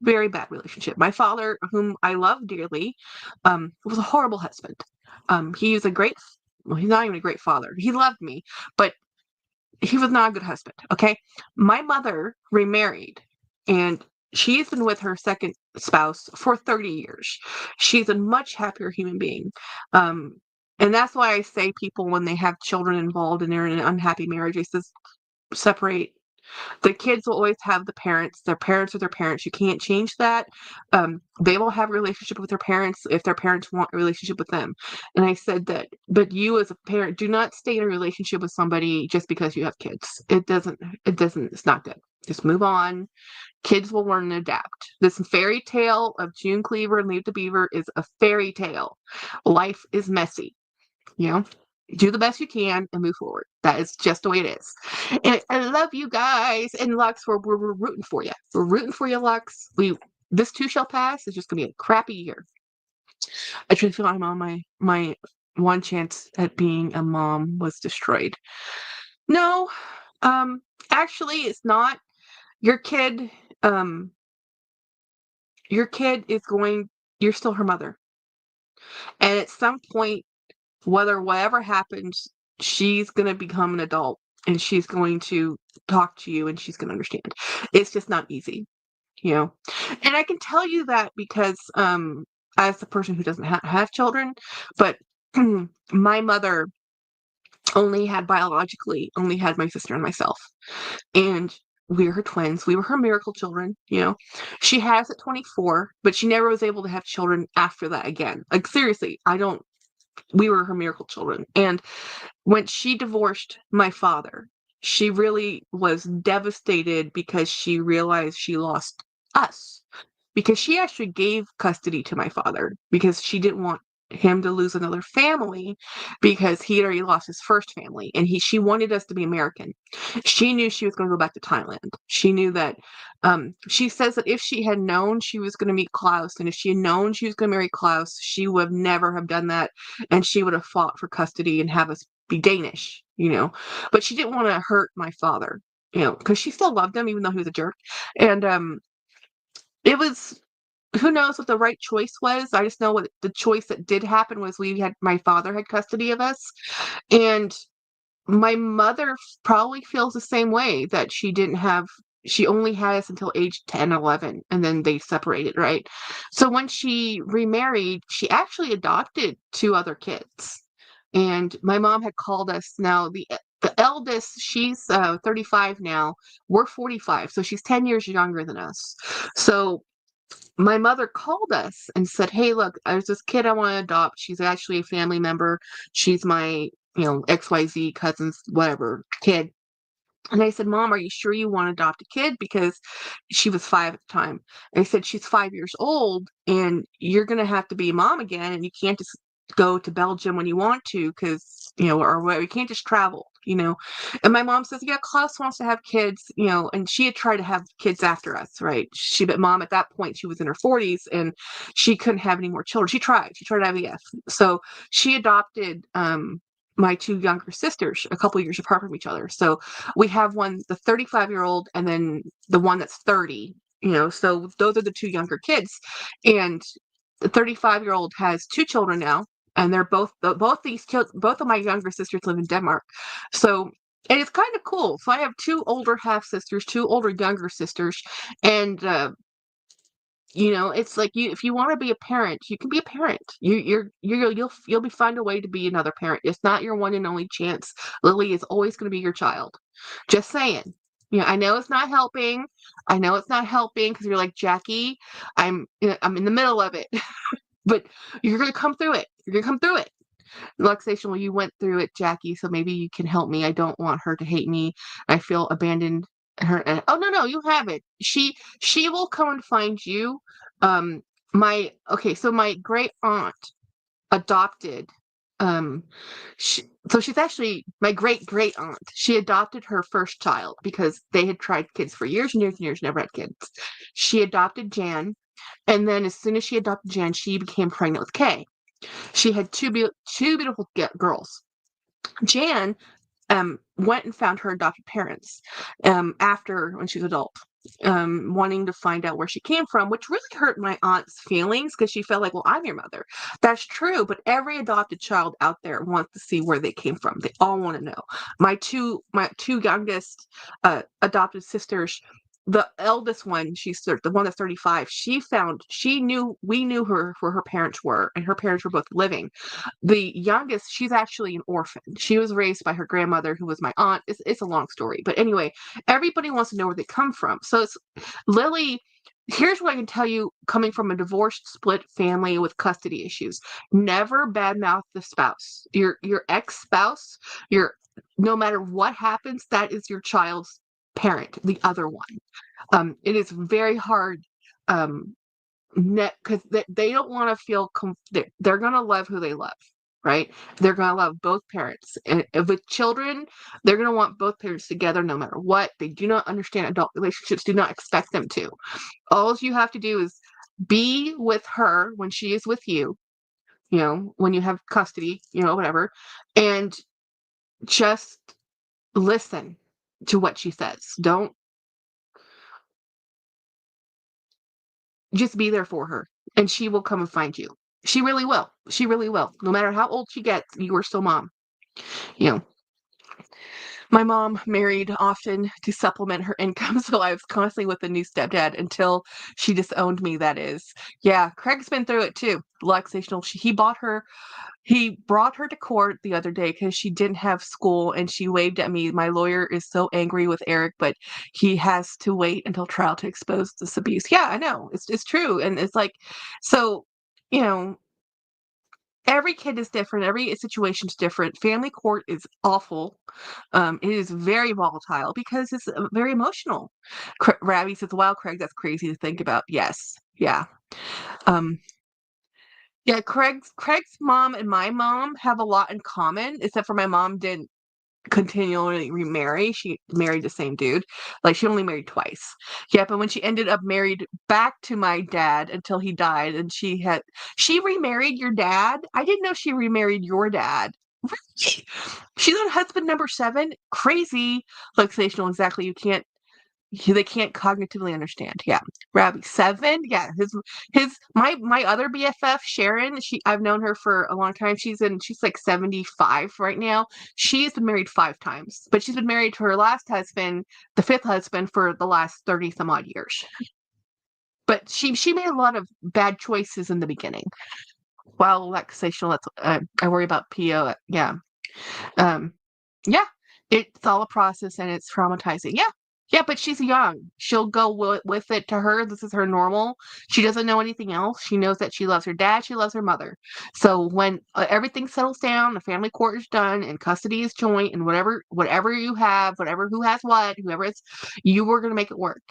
very bad relationship. My father, whom I love dearly, was a horrible husband. He was a great, well, he's not even a great father. He loved me, but he was not a good husband. Okay. My mother remarried, and she's been with her second spouse for 30 years. She's a much happier human being. Um, and that's why I say people, when they have children involved and they're in an unhappy marriage, I says separate. The kids will always have the parents. Their parents are their parents. You can't change that. They will have a relationship with their parents if their parents want a relationship with them. And I said that, but you as a parent, do not stay in a relationship with somebody just because you have kids. It's not good. Just move on. Kids will learn and adapt. This fairy tale of June Cleaver and Leave the Beaver is a fairy tale. Life is messy. You know, do the best you can and move forward. That is just the way it is. And I love you guys. And Lux, we're rooting for you. We're rooting for you, Lux. This too shall pass. It's just gonna be a crappy year. I truly feel I'm on my one chance at being a mom was destroyed. No, um, actually, it's not. Your kid, um, your kid is going. You're still her mother, and at some point, whatever happens, she's going to become an adult and she's going to talk to you and she's going to understand. It's just not easy, you know. And I can tell you that because as a person who doesn't have children, but my mother biologically only had my sister and myself. And we were her twins. We were her miracle children, you know. She has at 24, but she never was able to have children after that again. Like seriously, we were her miracle children. And when she divorced my father, she really was devastated because she realized she lost us. Because she actually gave custody to my father because she didn't want him to lose another family because he had already lost his first family, and she wanted us to be American. She knew she was going to go back to Thailand. She knew that she says that if she had known she was going to meet Klaus, and if she had known she was going to marry Klaus, she would never have done that, and she would have fought for custody and have us be Danish, you know. But she didn't want to hurt my father, you know, because she still loved him even though he was a jerk. And it was, who knows what the right choice was. I just know what the choice that did happen was my father had custody of us. And my mother probably feels the same way, that she only had us until age 10, 11, and then they separated, right? So when she remarried, she actually adopted two other kids. And my mom had called us. Now the eldest, she's 35 now. We're 45, so she's 10 years younger than us. So my mother called us and said, "Hey, look, there's this kid I want to adopt. She's actually a family member. She's my, XYZ cousin's whatever kid." And I said, "Mom, are you sure you want to adopt a kid?" Because she was 5 at the time. And I said, "She's 5 years old, and you're going to have to be a mom again, and you can't just go to Belgium when you want to, because, or whatever. You can't just travel, you know." And my mom says, "Yeah, Klaus wants to have kids, and she had tried to have kids after us, right? But mom, at that point, she was in her 40s, and she couldn't have any more children. She tried IVF. So she adopted, my two younger sisters a couple years apart from each other. So we have the 35-year-old, and then the one that's 30, so those are the two younger kids. And the 35-year-old has two children now, and they're both of my younger sisters live in Denmark. So And it's kind of cool. So I have two older half sisters, two older younger sisters, and it's like if you want to be a parent, you can be a parent. You'll be find a way to be another parent. It's not your one and only chance. Lily is always going to be your child. Just saying. I know it's not helping. I know it's not helping because you're like Jackie. I'm in the middle of it, but you're gonna come through it. You're gonna come through it. Relaxation, well, you went through it, Jackie, so maybe you can help me. I don't want her to hate me. I feel abandoned. Oh no, no, you haven't. She will come and find you. Um, so my great aunt adopted. Um, so she's actually my great great aunt. She adopted her first child because they had tried kids for years and years and years, never had kids. She adopted Jan, and then as soon as she adopted Jan, she became pregnant with Kay. She had two beautiful girls. Jan went and found her adopted parents after when she was adult, wanting to find out where she came from, which really hurt my aunt's feelings because she felt like, well, I'm your mother. That's true, but every adopted child out there wants to see where they came from. They all want to know. My two youngest adopted sisters. The eldest one, the one that's 35. We knew her where her parents were, and her parents were both living. The youngest, she's actually an orphan. She was raised by her grandmother, who was my aunt. It's a long story. But anyway, everybody wants to know where they come from. So it's Lily. Here's what I can tell you coming from a divorced, split family with custody issues. Never badmouth the spouse. Your ex-spouse, your no matter what happens, that is your child's parent, the other one. It is very hard because they don't want to feel they're going to love who they love, right? They're going to love both parents, and with children they're going to want both parents together no matter what. They do not understand adult relationships, do not expect them to. All you have to do is be with her when she is with you, when you have custody, whatever, and just listen to what she says. Don't Just be there for her, and she will come and find you. She really will. She really will. No matter how old she gets, you are still mom. You know, my mom married often to supplement her income, so I was constantly with a new stepdad until she disowned me, that is. Yeah, Craig's been through it too. Relaxational. He brought her to court the other day because she didn't have school and she waved at me. My lawyer is so angry with Eric, but he has to wait until trial to expose this abuse. Yeah, I know. It's true. And it's like, so, you know, every kid is different. Every situation is different. Family court is awful. It is very volatile because it's very emotional. Ravi says, wow, Craig, that's crazy to think about. Yes. Yeah. Um, Yeah, Craig's mom and my mom have a lot in common, except for my mom didn't continually remarry. She married the same dude. Like she only married twice. Yeah, but when she ended up married back to my dad until he died, and she remarried your dad? I didn't know she remarried your dad. Really? She's on husband number 7? Crazy. Luxational, exactly. They can't cognitively understand. Yeah. Rabbi 7. Yeah. My other BFF, Sharon, I've known her for a long time. She's like 75 right now. She's been married 5 times, but she's been married to her last husband, the 5th husband, for the last 30 some odd years. But she made a lot of bad choices in the beginning. Well, relaxational, I worry about PO. Yeah. Um, yeah, it's all a process and it's traumatizing. Yeah. Yeah, but she's young. She'll go with it. To her, this is her normal. She doesn't know anything else. She knows that she loves her dad. She loves her mother. So when everything settles down, the family court is done, and custody is joint, and whatever you have, whatever who has what, whoever it's, you were gonna make it work.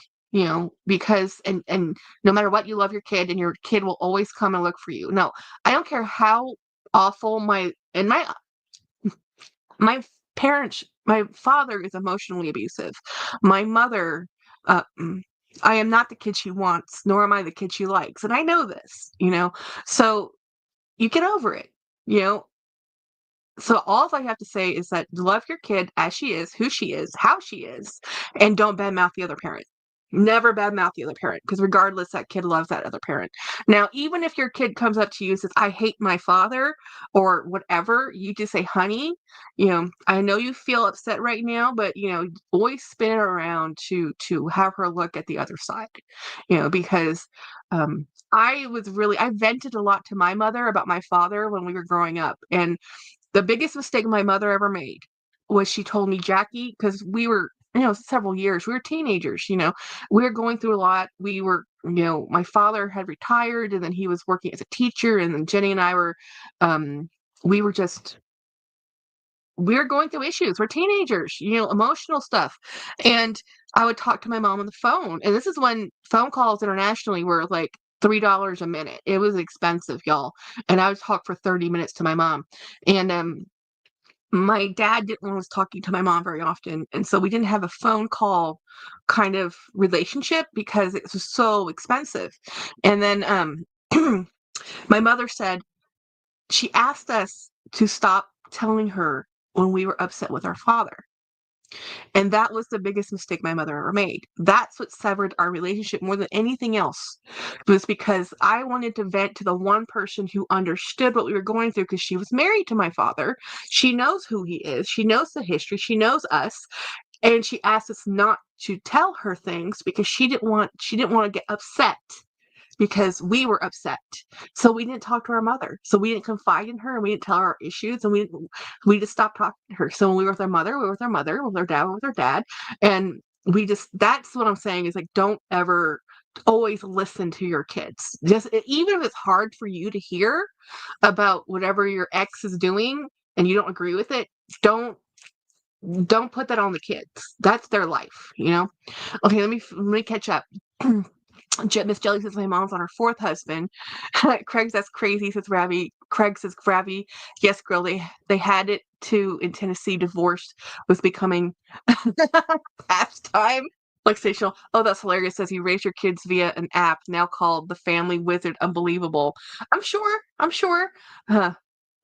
Because and no matter what, you love your kid, and your kid will always come and look for you. No, I don't care how awful my parents, my father is emotionally abusive. My mother, I am not the kid she wants, nor am I the kid she likes. And I know this. So you get over it, you know. So all I have to say is that love your kid as she is, who she is, how she is, and don't badmouth the other parent. Never badmouth the other parent because regardless, that kid loves that other parent. Now, even if your kid comes up to you and says, I hate my father or whatever, you just say, honey, I know you feel upset right now, but always spin it around to have her look at the other side. Because I vented a lot to my mother about my father when we were growing up. And the biggest mistake my mother ever made was she told me, Jackie, because we were, several years, we were teenagers, we were going through a lot. We were, my father had retired and then he was working as a teacher. And then Jenny and I were, we were just, we were going through issues. We're teenagers, emotional stuff. And I would talk to my mom on the phone. And this is when phone calls internationally were like $3 a minute. It was expensive, y'all. And I would talk for 30 minutes to my mom. And my dad was talking to my mom very often, and so we didn't have a phone call kind of relationship because it was so expensive. And then my mother said she asked us to stop telling her when we were upset with our father. And that was the biggest mistake my mother ever made. That's what severed our relationship more than anything else. It was because I wanted to vent to the one person who understood what we were going through because she was married to my father. She knows who he is. She knows the history. She knows us. And she asked us not to tell her things because she didn't want to get upset because we were upset. So we didn't talk to our mother. So we didn't confide in her and we didn't tell her our issues and we just stopped talking to her. So when we were with our mother, we were with our mother, with our dad, we were with our dad. And that's what I'm saying is like, don't ever always listen to your kids. Just even if it's hard for you to hear about whatever your ex is doing and you don't agree with it, don't put that on the kids. That's their life. Okay, let me catch up. Miss Jelly says my mom's on her fourth husband. Craig says crazy, says Ravi. Craig says Ravi. Yes, girl, they had it too in Tennessee. Divorce was becoming pastime. Like Seychelles. Oh, that's hilarious. Says you raised your kids via an app now called the Family Wizard. Unbelievable. I'm sure. I'm sure.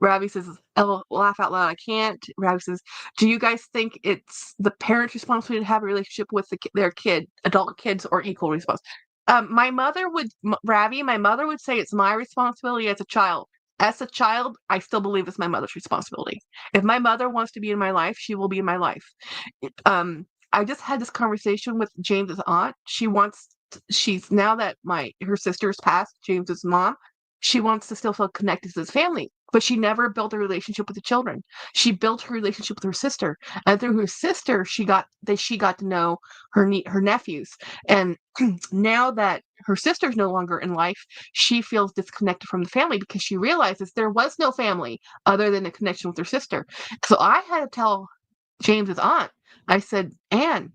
Ravi says, "Oh, laugh out loud. I can't." Ravi says, "Do you guys think it's the parents' responsibility to have a relationship with their kid, adult kids, or equal responsibility?" My mother would, Ravi, my mother would say it's my responsibility as a child. As a child, I still believe it's my mother's responsibility. If my mother wants to be in my life, she will be in my life. I just had this conversation with James's aunt. She's now that her sister's passed, James's mom, she wants to still feel connected to his family, but she never built a relationship with the children. She built her relationship with her sister, and through her sister, she got to know her nephews. And now that her sister's no longer in life, she feels disconnected from the family because she realizes there was no family other than the connection with her sister. So I had to tell James's aunt, I said, Anne,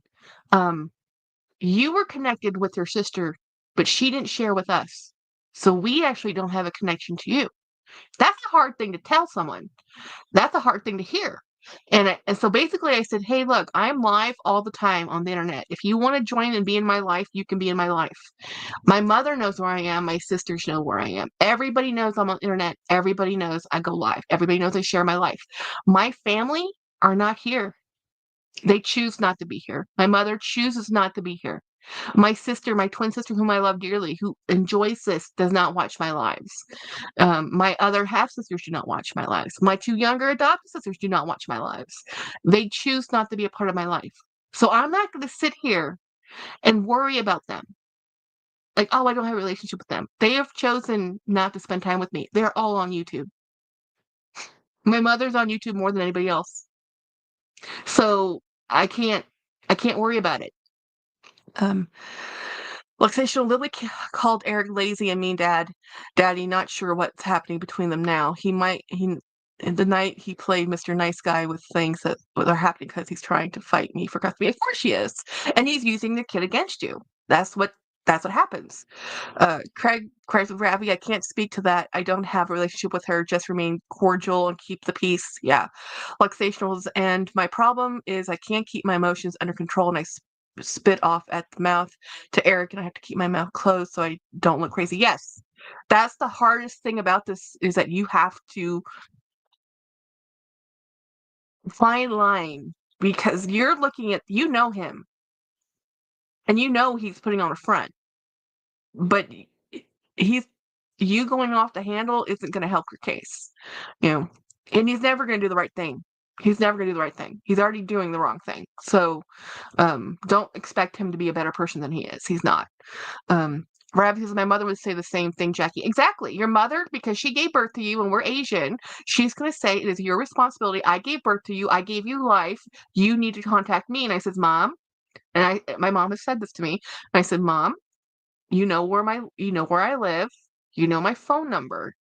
you were connected with your sister, but she didn't share with us. So we actually don't have a connection to you. That's a hard thing to tell someone. That's a hard thing to hear. And so basically I said, hey, look, I'm live all the time on the internet. If you want to join and be in my life, you can be in my life. My mother knows where I am. My sisters know where I am. Everybody knows I'm on the internet. Everybody knows I go live. Everybody knows I share my life. My family are not here. They choose not to be here. My mother chooses not to be here. My sister, my twin sister, whom I love dearly, who enjoys this, does not watch my lives. My other half sisters do not watch my lives. My two younger adopted sisters do not watch my lives. They choose not to be a part of my life. So I'm not going to sit here and worry about them. Like, oh, I don't have a relationship with them. They have chosen not to spend time with me. They're all on YouTube. My mother's on YouTube more than anybody else. So I can't worry about it. Locational Lily called Eric lazy and mean daddy, not sure what's happening between them now. He in the night he played Mr. Nice Guy with things that are happening because he's trying to fight me for custody. Of course he is. And he's using the kid against you. That's what happens. Craig Ravi, I can't speak to that. I don't have a relationship with her. Just remain cordial and keep the peace. Yeah. Luxationals. And my problem is I can't keep my emotions under control and I spit off at the mouth to Eric and I have to keep my mouth closed so I don't look crazy. Yes. That's the hardest thing about this is that you have to fine line because you're looking at, you know him. And you know he's putting on a front. But he's you going off the handle isn't going to help your case, you know. And he's never going to do the right thing. He's never going to do the right thing. He's already doing the wrong thing. So don't expect him to be a better person than he is. He's not. Rav says, my mother would say the same thing, Jackie. Exactly. Your mother, because she gave birth to you and we're Asian, she's going to say, it is your responsibility. I gave birth to you. I gave you life. You need to contact me. And I said, Mom, and my mom has said this to me. And I said, Mom, you know where I live. You know my phone number.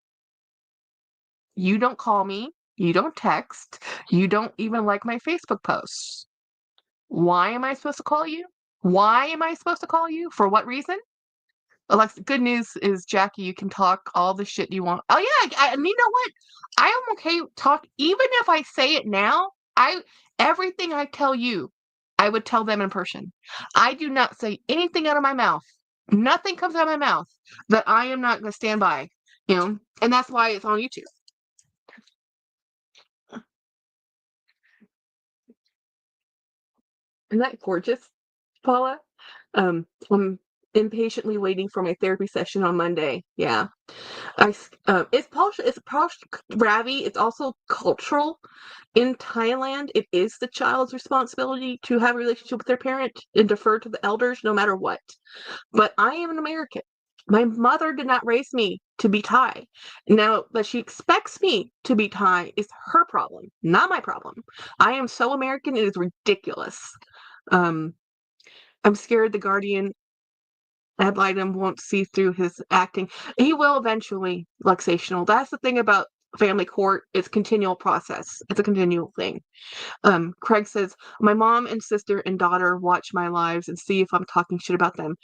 You don't call me. You don't text. You don't even like my Facebook posts. Why am I supposed to call you? Why am I supposed to call you? For what reason? Alexa, good news is, Jackie, you can talk all the shit you want. Oh yeah, and you know what? I am okay talk. Even if I say it now, everything I tell you, I would tell them in person. I do not say anything out of my mouth. Nothing comes out of my mouth that I am not going to stand by. You know, and that's why it's on YouTube. Isn't that gorgeous, Paula? I'm impatiently waiting for my therapy session on Monday. Yeah. It's Ravi. It's also cultural. In Thailand, it is the child's responsibility to have a relationship with their parent and defer to the elders no matter what. But I am an American. My mother did not raise me to be Thai. Now that she expects me to be Thai is her problem, not my problem. I am so American, it is ridiculous. Um, I'm scared the guardian ad litem won't see through his acting. He will eventually, luxational. That's the thing about family court. It's continual process. It's a continual thing. Craig says, my mom and sister and daughter watch my lives and see if I'm talking shit about them.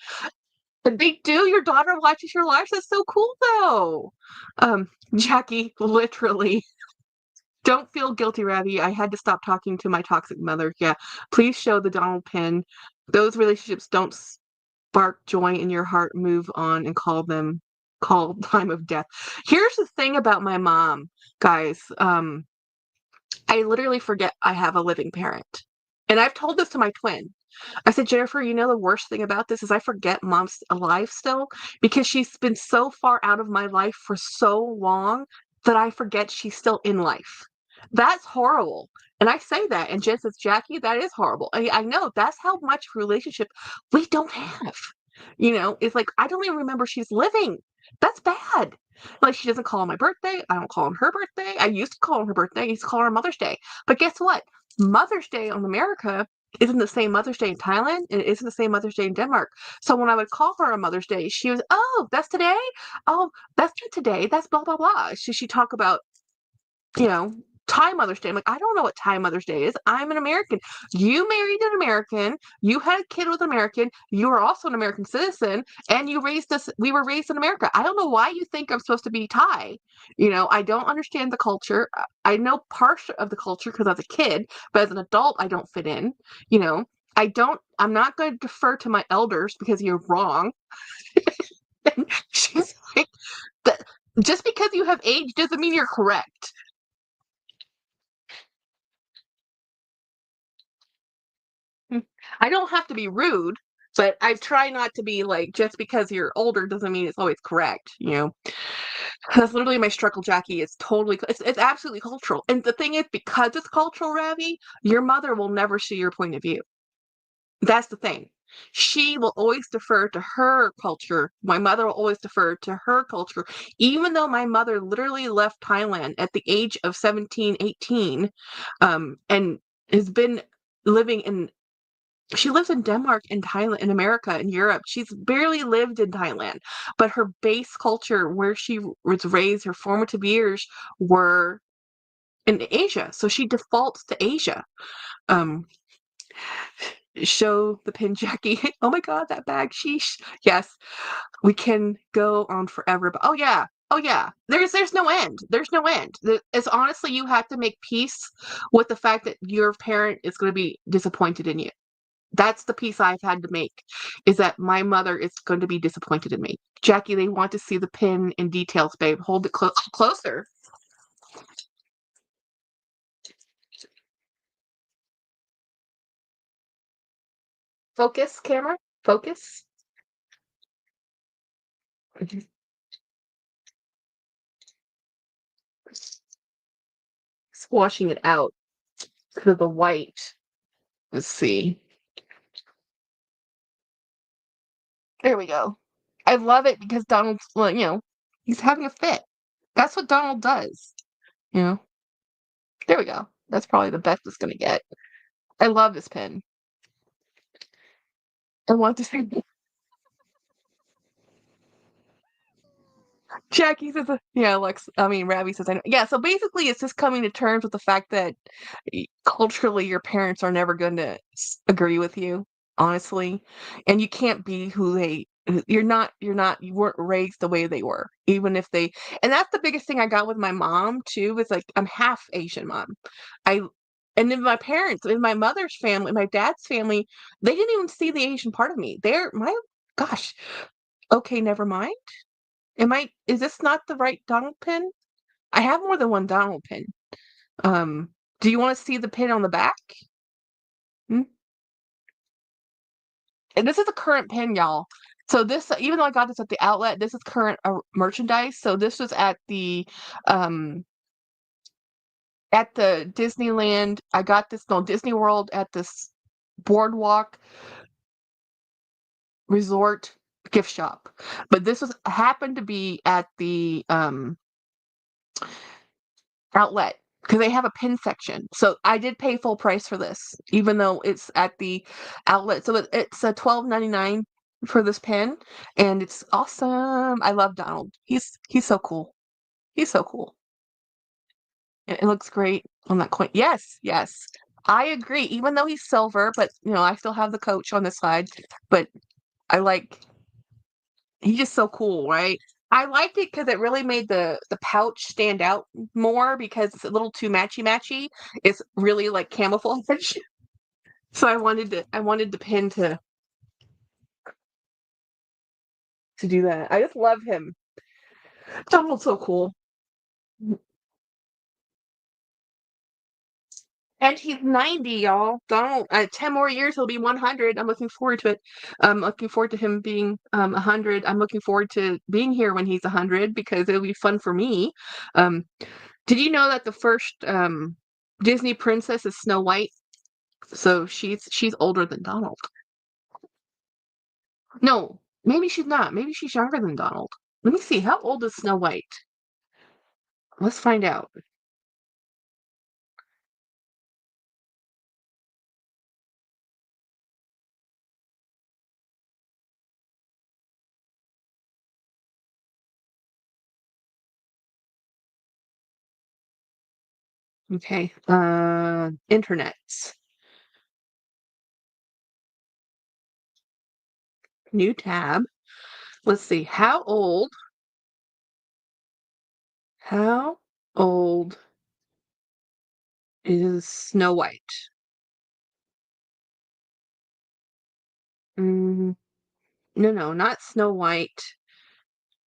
And they do? Your daughter watches your lives? That's so cool, though. Jackie, literally. Don't feel guilty, Ravi. I had to stop talking to my toxic mother. Yeah. Please show the Donald pin. Those relationships don't spark joy in your heart. Move on and call time of death. Here's the thing about my mom, guys. I literally forget I have a living parent. And I've told this to my twin. I said, Jennifer, you know the worst thing about this is I forget mom's alive still because she's been so far out of my life for so long that I forget she's still in life. That's horrible. And I say that, and Jen says, Jackie, that is horrible. I know that's how much relationship we don't have. You know, it's like I don't even remember she's living. That's bad. Like she doesn't call on my birthday. I don't call on her birthday. I used to call on her birthday. I used to call her on Mother's Day. But guess what? Mother's Day on America isn't the same Mother's Day in Thailand, and it isn't the same Mother's Day in Denmark. So when I would call her on Mother's Day, she was, oh, that's today? Oh, that's not today. That's blah, blah, blah. She talk about, you know, Thai Mother's Day. I'm like, I don't know what Thai Mother's Day is. I'm an American. You married an American. You had a kid with an American. You are also an American citizen, and you raised us. We were raised in America. I don't know why you think I'm supposed to be Thai. You know, I don't understand the culture. I know part of the culture because I was a kid, but as an adult, I don't fit in. You know, I'm not going to defer to my elders because you're wrong. And she's like, just because you have age doesn't mean you're correct. I don't have to be rude, but I try not to be like, just because you're older doesn't mean it's always correct, you know? That's literally my struggle, Jackie. It's absolutely cultural. And the thing is, because it's cultural, Ravi, your mother will never see your point of view. That's the thing. She will always defer to her culture. My mother will always defer to her culture, even though my mother literally left Thailand at the age of 17, 18, and has been living in she lives in Denmark and Thailand, in America, in Europe. She's barely lived in Thailand, but her base culture, where she was raised, her formative years were in Asia. So she defaults to Asia. Um, show the pin, Jackie. Oh my God, that bag. Sheesh. Yes, we can go on forever. But oh yeah. There's no end. There's no end. It's honestly, you have to make peace with the fact that your parent is going to be disappointed in you. That's the piece I've had to make, is that my mother is going to be disappointed in me. Jackie, they want to see the pin in details, babe. Hold it closer. Focus, camera. Focus. Squashing it out to the white. Let's see. There we go. I love it because Donald's, well, he's having a fit. That's what Donald does. You know. There we go. That's probably the best it's gonna get. I love this pen. I want to say Jackie says, yeah, Ravi says, I know. Yeah, so basically it's just coming to terms with the fact that culturally your parents are never going to agree with you, honestly. And you can't be you weren't raised the way they were, even if and that's the biggest thing I got with my mom too, is like, I'm half Asian mom. I, and in my mother's family, my dad's family, they didn't even see the Asian part of me. Gosh, okay, never mind. Is this not the right Donald pin? I have more than one Donald pin. Um, do you want to see the pin on the back? Hmm? And this is a current pin, y'all. So this, even though I got this at the outlet, this is current merchandise. So this was um, at the Disneyland. I got this, no, Disney World, at this boardwalk resort gift shop. But this happened to be at the outlet because they have a pin section. So I did pay full price for this, even though it's at the outlet. So it's a $12.99 for this pin, and it's awesome. I love Donald. He's so cool. He's so cool. It looks great on that coin. Yes, yes. I agree. Even though he's silver, but I still have the coach on this side. But I like he's just so cool, right? I liked it because it really made the pouch stand out more because it's a little too matchy. It's really like camouflage. So I wanted the pin to do that. I just love him. Donald's so cool. And he's 90, y'all. Donald, 10 more years, he'll be 100. I'm looking forward to it. I'm looking forward to him being 100. I'm looking forward to being here when he's 100 because it'll be fun for me. Um, Did you know that the first Disney princess is Snow White? So she's older than Donald. No, maybe she's not. Maybe she's younger than Donald. Let me see. How old is Snow White? Let's find out. Okay. Internet. New tab. Let's see. How old is Snow White? Mm, no, not Snow White.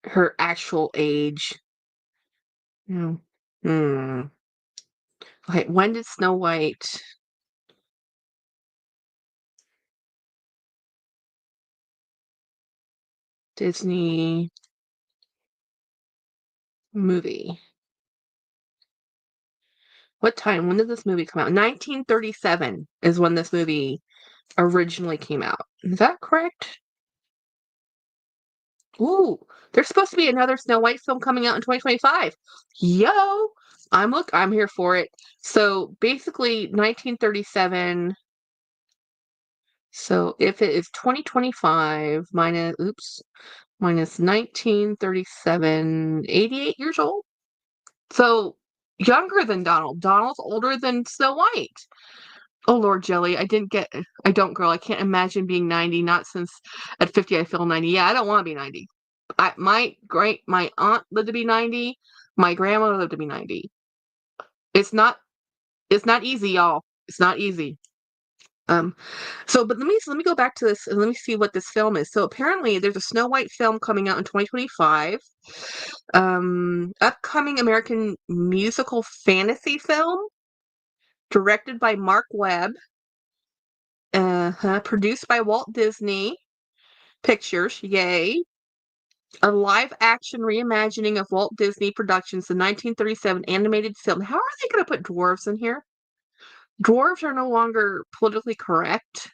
Her actual age. No. Hmm. Okay, when did Snow White Disney movie? What time? When did this movie come out? 1937 is when this movie originally came out. Is that correct? Ooh, there's supposed to be another Snow White film coming out in 2025. Yo, I'm here for it. So basically 1937. So if it is 2025 minus 1937, 88 years old. So younger than Donald. Donald's older than Snow White. Oh Lord, Jelly, I don't, girl. I can't imagine being 90. Not since at 50 I feel 90. Yeah, I don't want to be 90. My aunt lived to be 90. My grandmother lived to be 90. It's not it's not easy, y'all. It's not easy. Um, but let me go back to this and let me see what this film is. So apparently there's a Snow White film coming out in 2025. Upcoming American musical fantasy film directed by Mark Webb. Produced by Walt Disney. pictures. Yay. A live-action reimagining of Walt Disney Productions' the 1937 animated film. How are they going to put dwarves in here? Dwarves are no longer politically correct,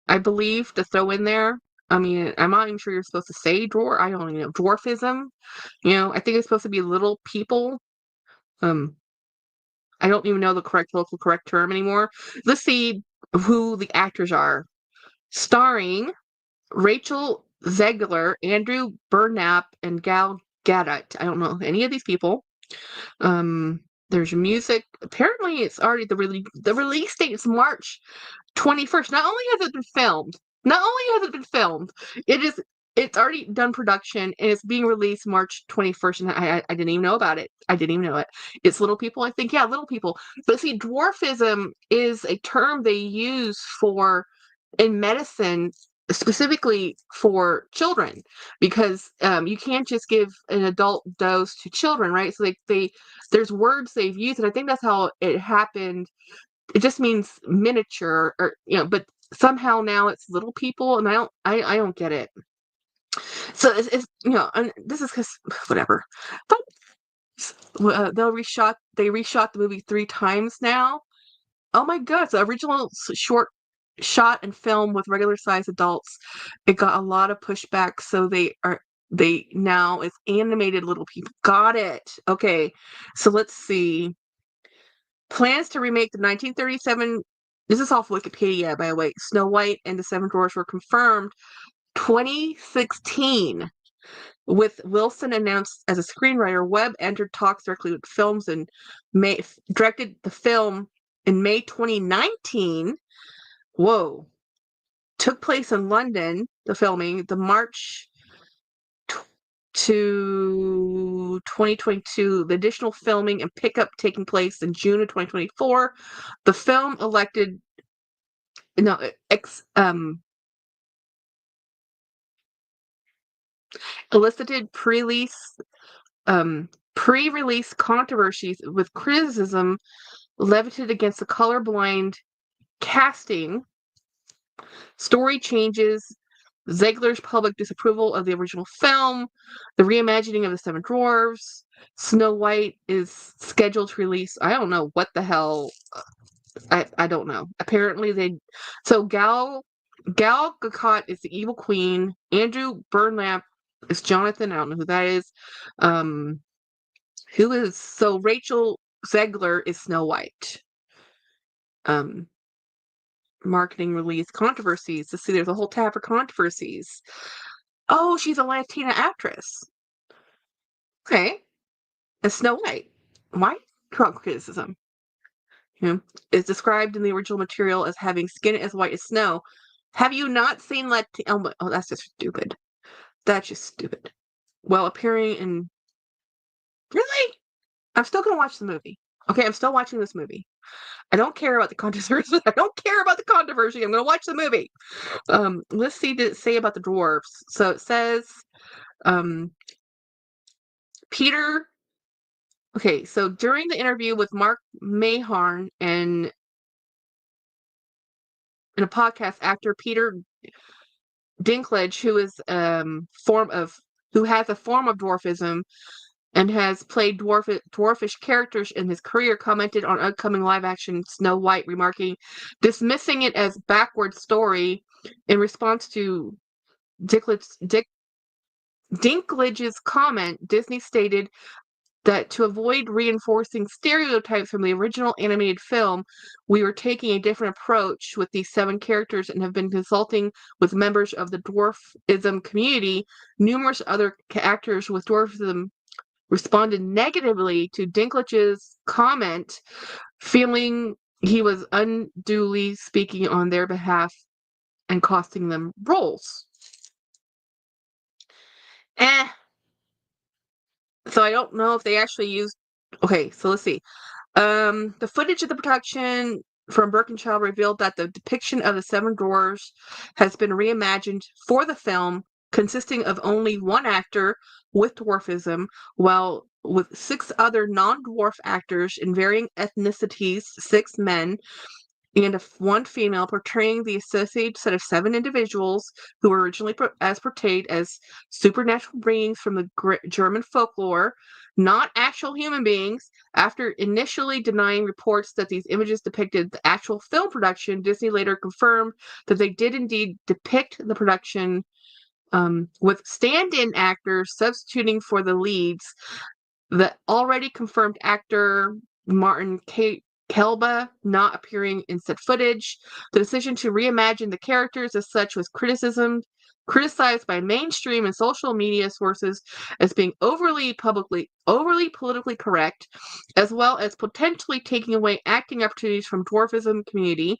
I believe, to throw in there. I mean, I'm not even sure you're supposed to say dwarf. I don't even know. Dwarfism. I think it's supposed to be little people. Um, I don't even know the correct term anymore. Let's see who the actors are. Starring Rachel Zegler, Andrew Burnap, and Gal Gadot. I don't know any of these people. Um, there's music. Apparently, it's already the release date is March 21st. Not only has it been filmed, it is it's already done production and it's being released March 21st. And I didn't even know about it. I didn't even know it. It's little people, I think. Yeah, little people. But see, dwarfism is a term they use for in medicine specifically for children because you can't just give an adult dose to children, right? So there's words they've used, and I think that's how it happened. It just means miniature, or but somehow now it's little people, and I don't get it. So it's and this is because whatever, but they reshot the movie 3 times now. Oh my god, the original short shot and film with regular sized adults, it got a lot of pushback, so they now it's animated little people. Got it. Okay. So let's see. Plans to remake the 1937, this is off Wikipedia, by the way, Snow White and the Seven Dwarfs were confirmed 2016, with Wilson announced as a screenwriter. Webb entered talks directly with films and directed the film in May 2019. Whoa. Took place in London, the filming, the March to 2022, the additional filming and pickup taking place in June of 2024. The film elicited pre-release controversies with criticism levied against the colorblind casting, story changes, Zegler's public disapproval of the original film, the reimagining of the Seven Dwarfs. Snow White is scheduled to release. I don't know what the hell. I don't know. Apparently so Gal Gadot is the evil queen. Andrew Burnlap is Jonathan. I don't know who that is. So Rachel Zegler is Snow White. Marketing release controversies. To see, there's a whole tab for controversies. Oh, she's a Latina actress. Okay. As Snow White. Why? Trump criticism. Is described in the original material as having skin as white as snow. Have you not seen oh, that's just stupid. That's just stupid. Well, appearing in... Really? I'm still going to watch the movie. Okay, I'm still watching this movie. I don't care about the controversy. I don't care about the controversy. I'm going to watch the movie. Let's see what it say about the dwarves. So it says, Peter... Okay, so during the interview with Mark Mayharn and in a podcast, actor Peter Dinklage, who is who has a form of dwarfism and has played dwarfish characters in his career, commented on upcoming live-action Snow White, remarking, dismissing it as backward story. In response to Dinklage's comment, Disney stated that to avoid reinforcing stereotypes from the original animated film, we were taking a different approach with these 7 characters and have been consulting with members of the dwarfism community. Numerous other actors with dwarfism responded negatively to Dinklage's comment, feeling he was unduly speaking on their behalf and costing them roles. So I don't know if they actually used... Okay, so let's see. The footage of the production from Birkenchild revealed that the depiction of the Seven Dwarfs has been reimagined for the film, consisting of only one actor with dwarfism, while with 6 other non-dwarf actors in varying ethnicities, 6 men, and one female portraying the associated set of 7 individuals who were originally as portrayed as supernatural beings from the German folklore, not actual human beings. After initially denying reports that these images depicted the actual film production, Disney later confirmed that they did indeed depict the production, with stand-in actors substituting for the leads. The already confirmed actor Martin Kelba not appearing in said footage. The decision to reimagine the characters as such was criticized by mainstream and social media sources as being overly politically correct, as well as potentially taking away acting opportunities from dwarfism community.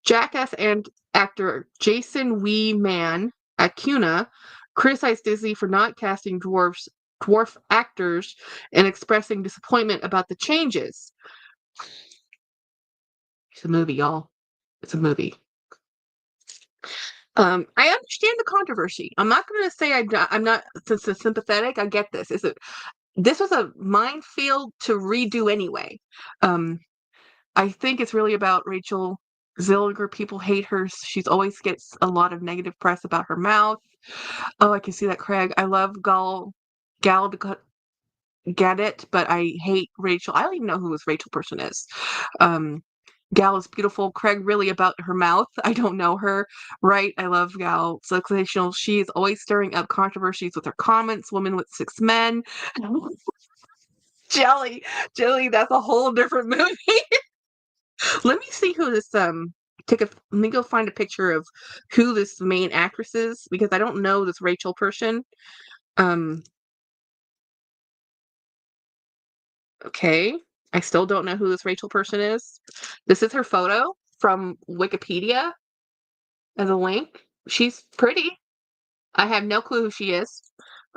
Jackass and actor Jason Wee Man Acuna criticized Disney for not casting dwarf actors and expressing disappointment about the changes. It's a movie, y'all. It's a movie. I understand the controversy. I'm not going to say I'm not sympathetic. I get this. This was a minefield to redo anyway. I think it's really about Rachel Zilliger. People hate her. She's always gets a lot of negative press about her mouth. Oh, I can see that, Craig. I love Gal Gadot, but I hate Rachel. I don't even know who this Rachel person is. Gal is beautiful. Craig, really about her mouth. I don't know her, right? I love Gal. Sensational. She is always stirring up controversies with her comments. Woman with 6 men. Jelly, that's a whole different movie. Let me see who this let me go find a picture of who this main actress is because I don't know this Rachel person. Um okay. I still don't know who this Rachel person is. This is her photo from Wikipedia as a link. She's pretty. I have no clue who she is.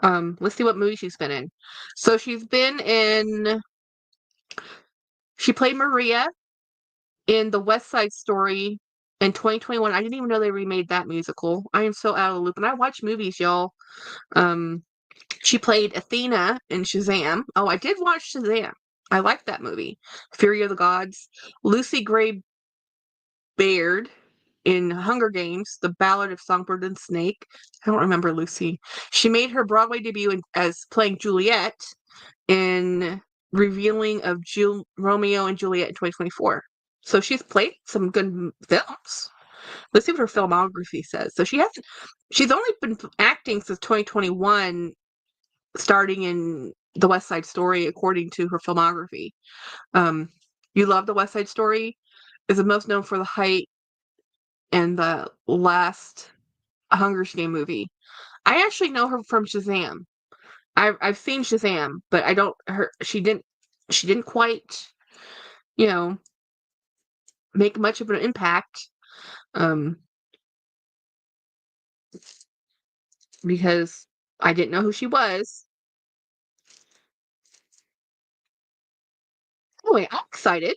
Let's see what movie she's been in. So she played Maria in The West Side Story in 2021. I didn't even know they remade that musical. I am so out of the loop. And I watch movies, y'all. Um, she played Athena in Shazam. Oh, I did watch Shazam. I liked that movie. Fury of the Gods. Lucy Gray Baird in Hunger Games, The Ballad of Songbird and Snake. I don't remember Lucy. She made her Broadway debut as playing Juliet in Revealing of Romeo and Juliet in 2024. So she's played some good films. Let's see what her filmography says. So she's only been acting since 2021, starting in The West Side Story, according to her filmography. You love The West Side Story? Is the most known for the height and the last Hunger Game movie. I actually know her from Shazam. I've seen Shazam, but I don't her she didn't quite, you know, make much of an impact. Um because I didn't know who she was. Anyway, I'm excited.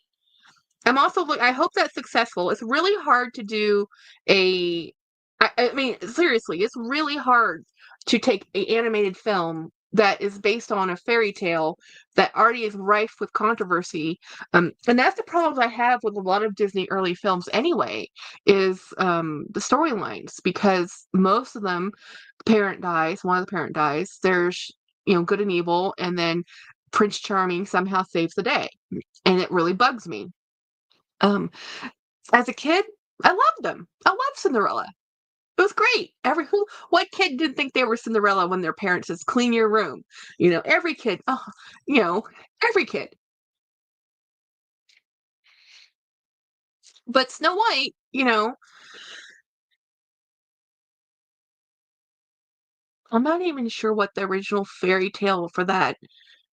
I'm also I hope that's successful. It's really hard to do a I mean, seriously, it's really hard to take an animated film that is based on a fairy tale that already is rife with controversy. And that's the problems I have with a lot of Disney early films anyway, is the storylines, because most of them, one of the parent dies, there's, good and evil, and then Prince Charming somehow saves the day. And it really bugs me. Um, as a kid, I loved them. I loved Cinderella. It was great. What kid didn't think they were Cinderella when their parents says, clean your room? Every kid, you know, every kid. But Snow White, I'm not even sure what the original fairy tale for that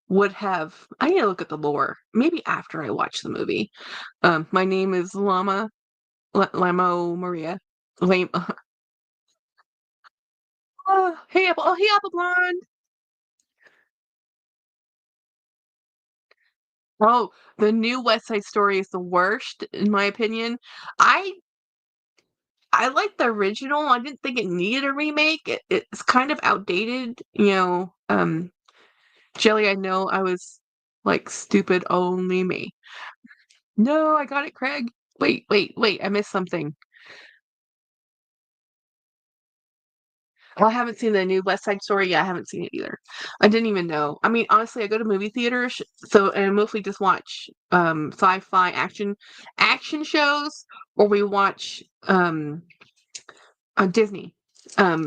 would have. I need to look at the lore. Maybe after I watch the movie. My name is Lamo Maria. Lame. Hey, Apple Blonde. Oh, the new West Side Story is the worst, in my opinion. I I like the original. I didn't think it needed a remake. It's kind of outdated, Jelly, I know I was like stupid only me. No, I got it, Craig. Wait. I missed something. Oh, I haven't seen the new West Side Story. Yeah, I haven't seen it either. I didn't even know. I mean, honestly, I go to movie theaters, so and I mostly just watch sci-fi action shows, or we watch on Disney.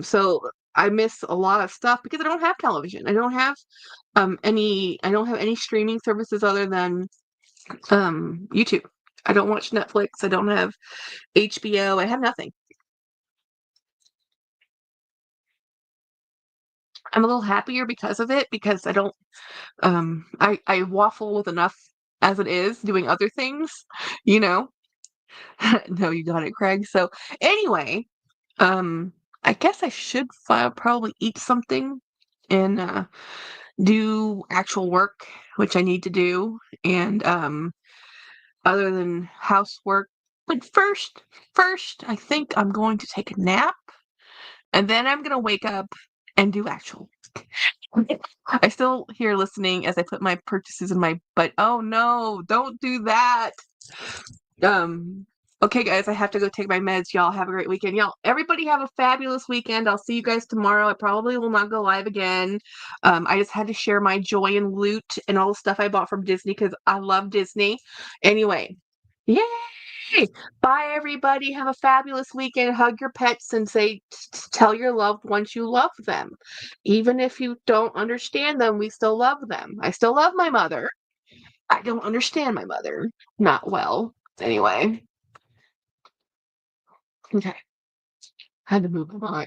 So I miss a lot of stuff because I don't have television. I don't have any streaming services other than YouTube. I don't watch Netflix. I don't have HBO. I have nothing. I'm a little happier because of it because I don't I waffle with enough as it is doing other things, you know. No, you got it, Craig. So anyway, um I guess I should probably eat something and do actual work, which I need to do, and other than housework. But first, I think I'm going to take a nap, and then I'm gonna wake up and do actual. I still hear listening as I put my purchases in my but oh no, don't do that. Um okay guys, I have to go take my meds. Y'all have a great weekend. Y'all, everybody have a fabulous weekend. I'll see you guys tomorrow. I probably will not go live again. I just had to share my joy and loot and all the stuff I bought from Disney because I love Disney. Anyway, yay! Bye, everybody. Have a fabulous weekend. Hug your pets and tell your loved ones you love them. Even if you don't understand them, we still love them. I still love my mother. I don't understand my mother. Not well. Anyway, okay. Had to move on.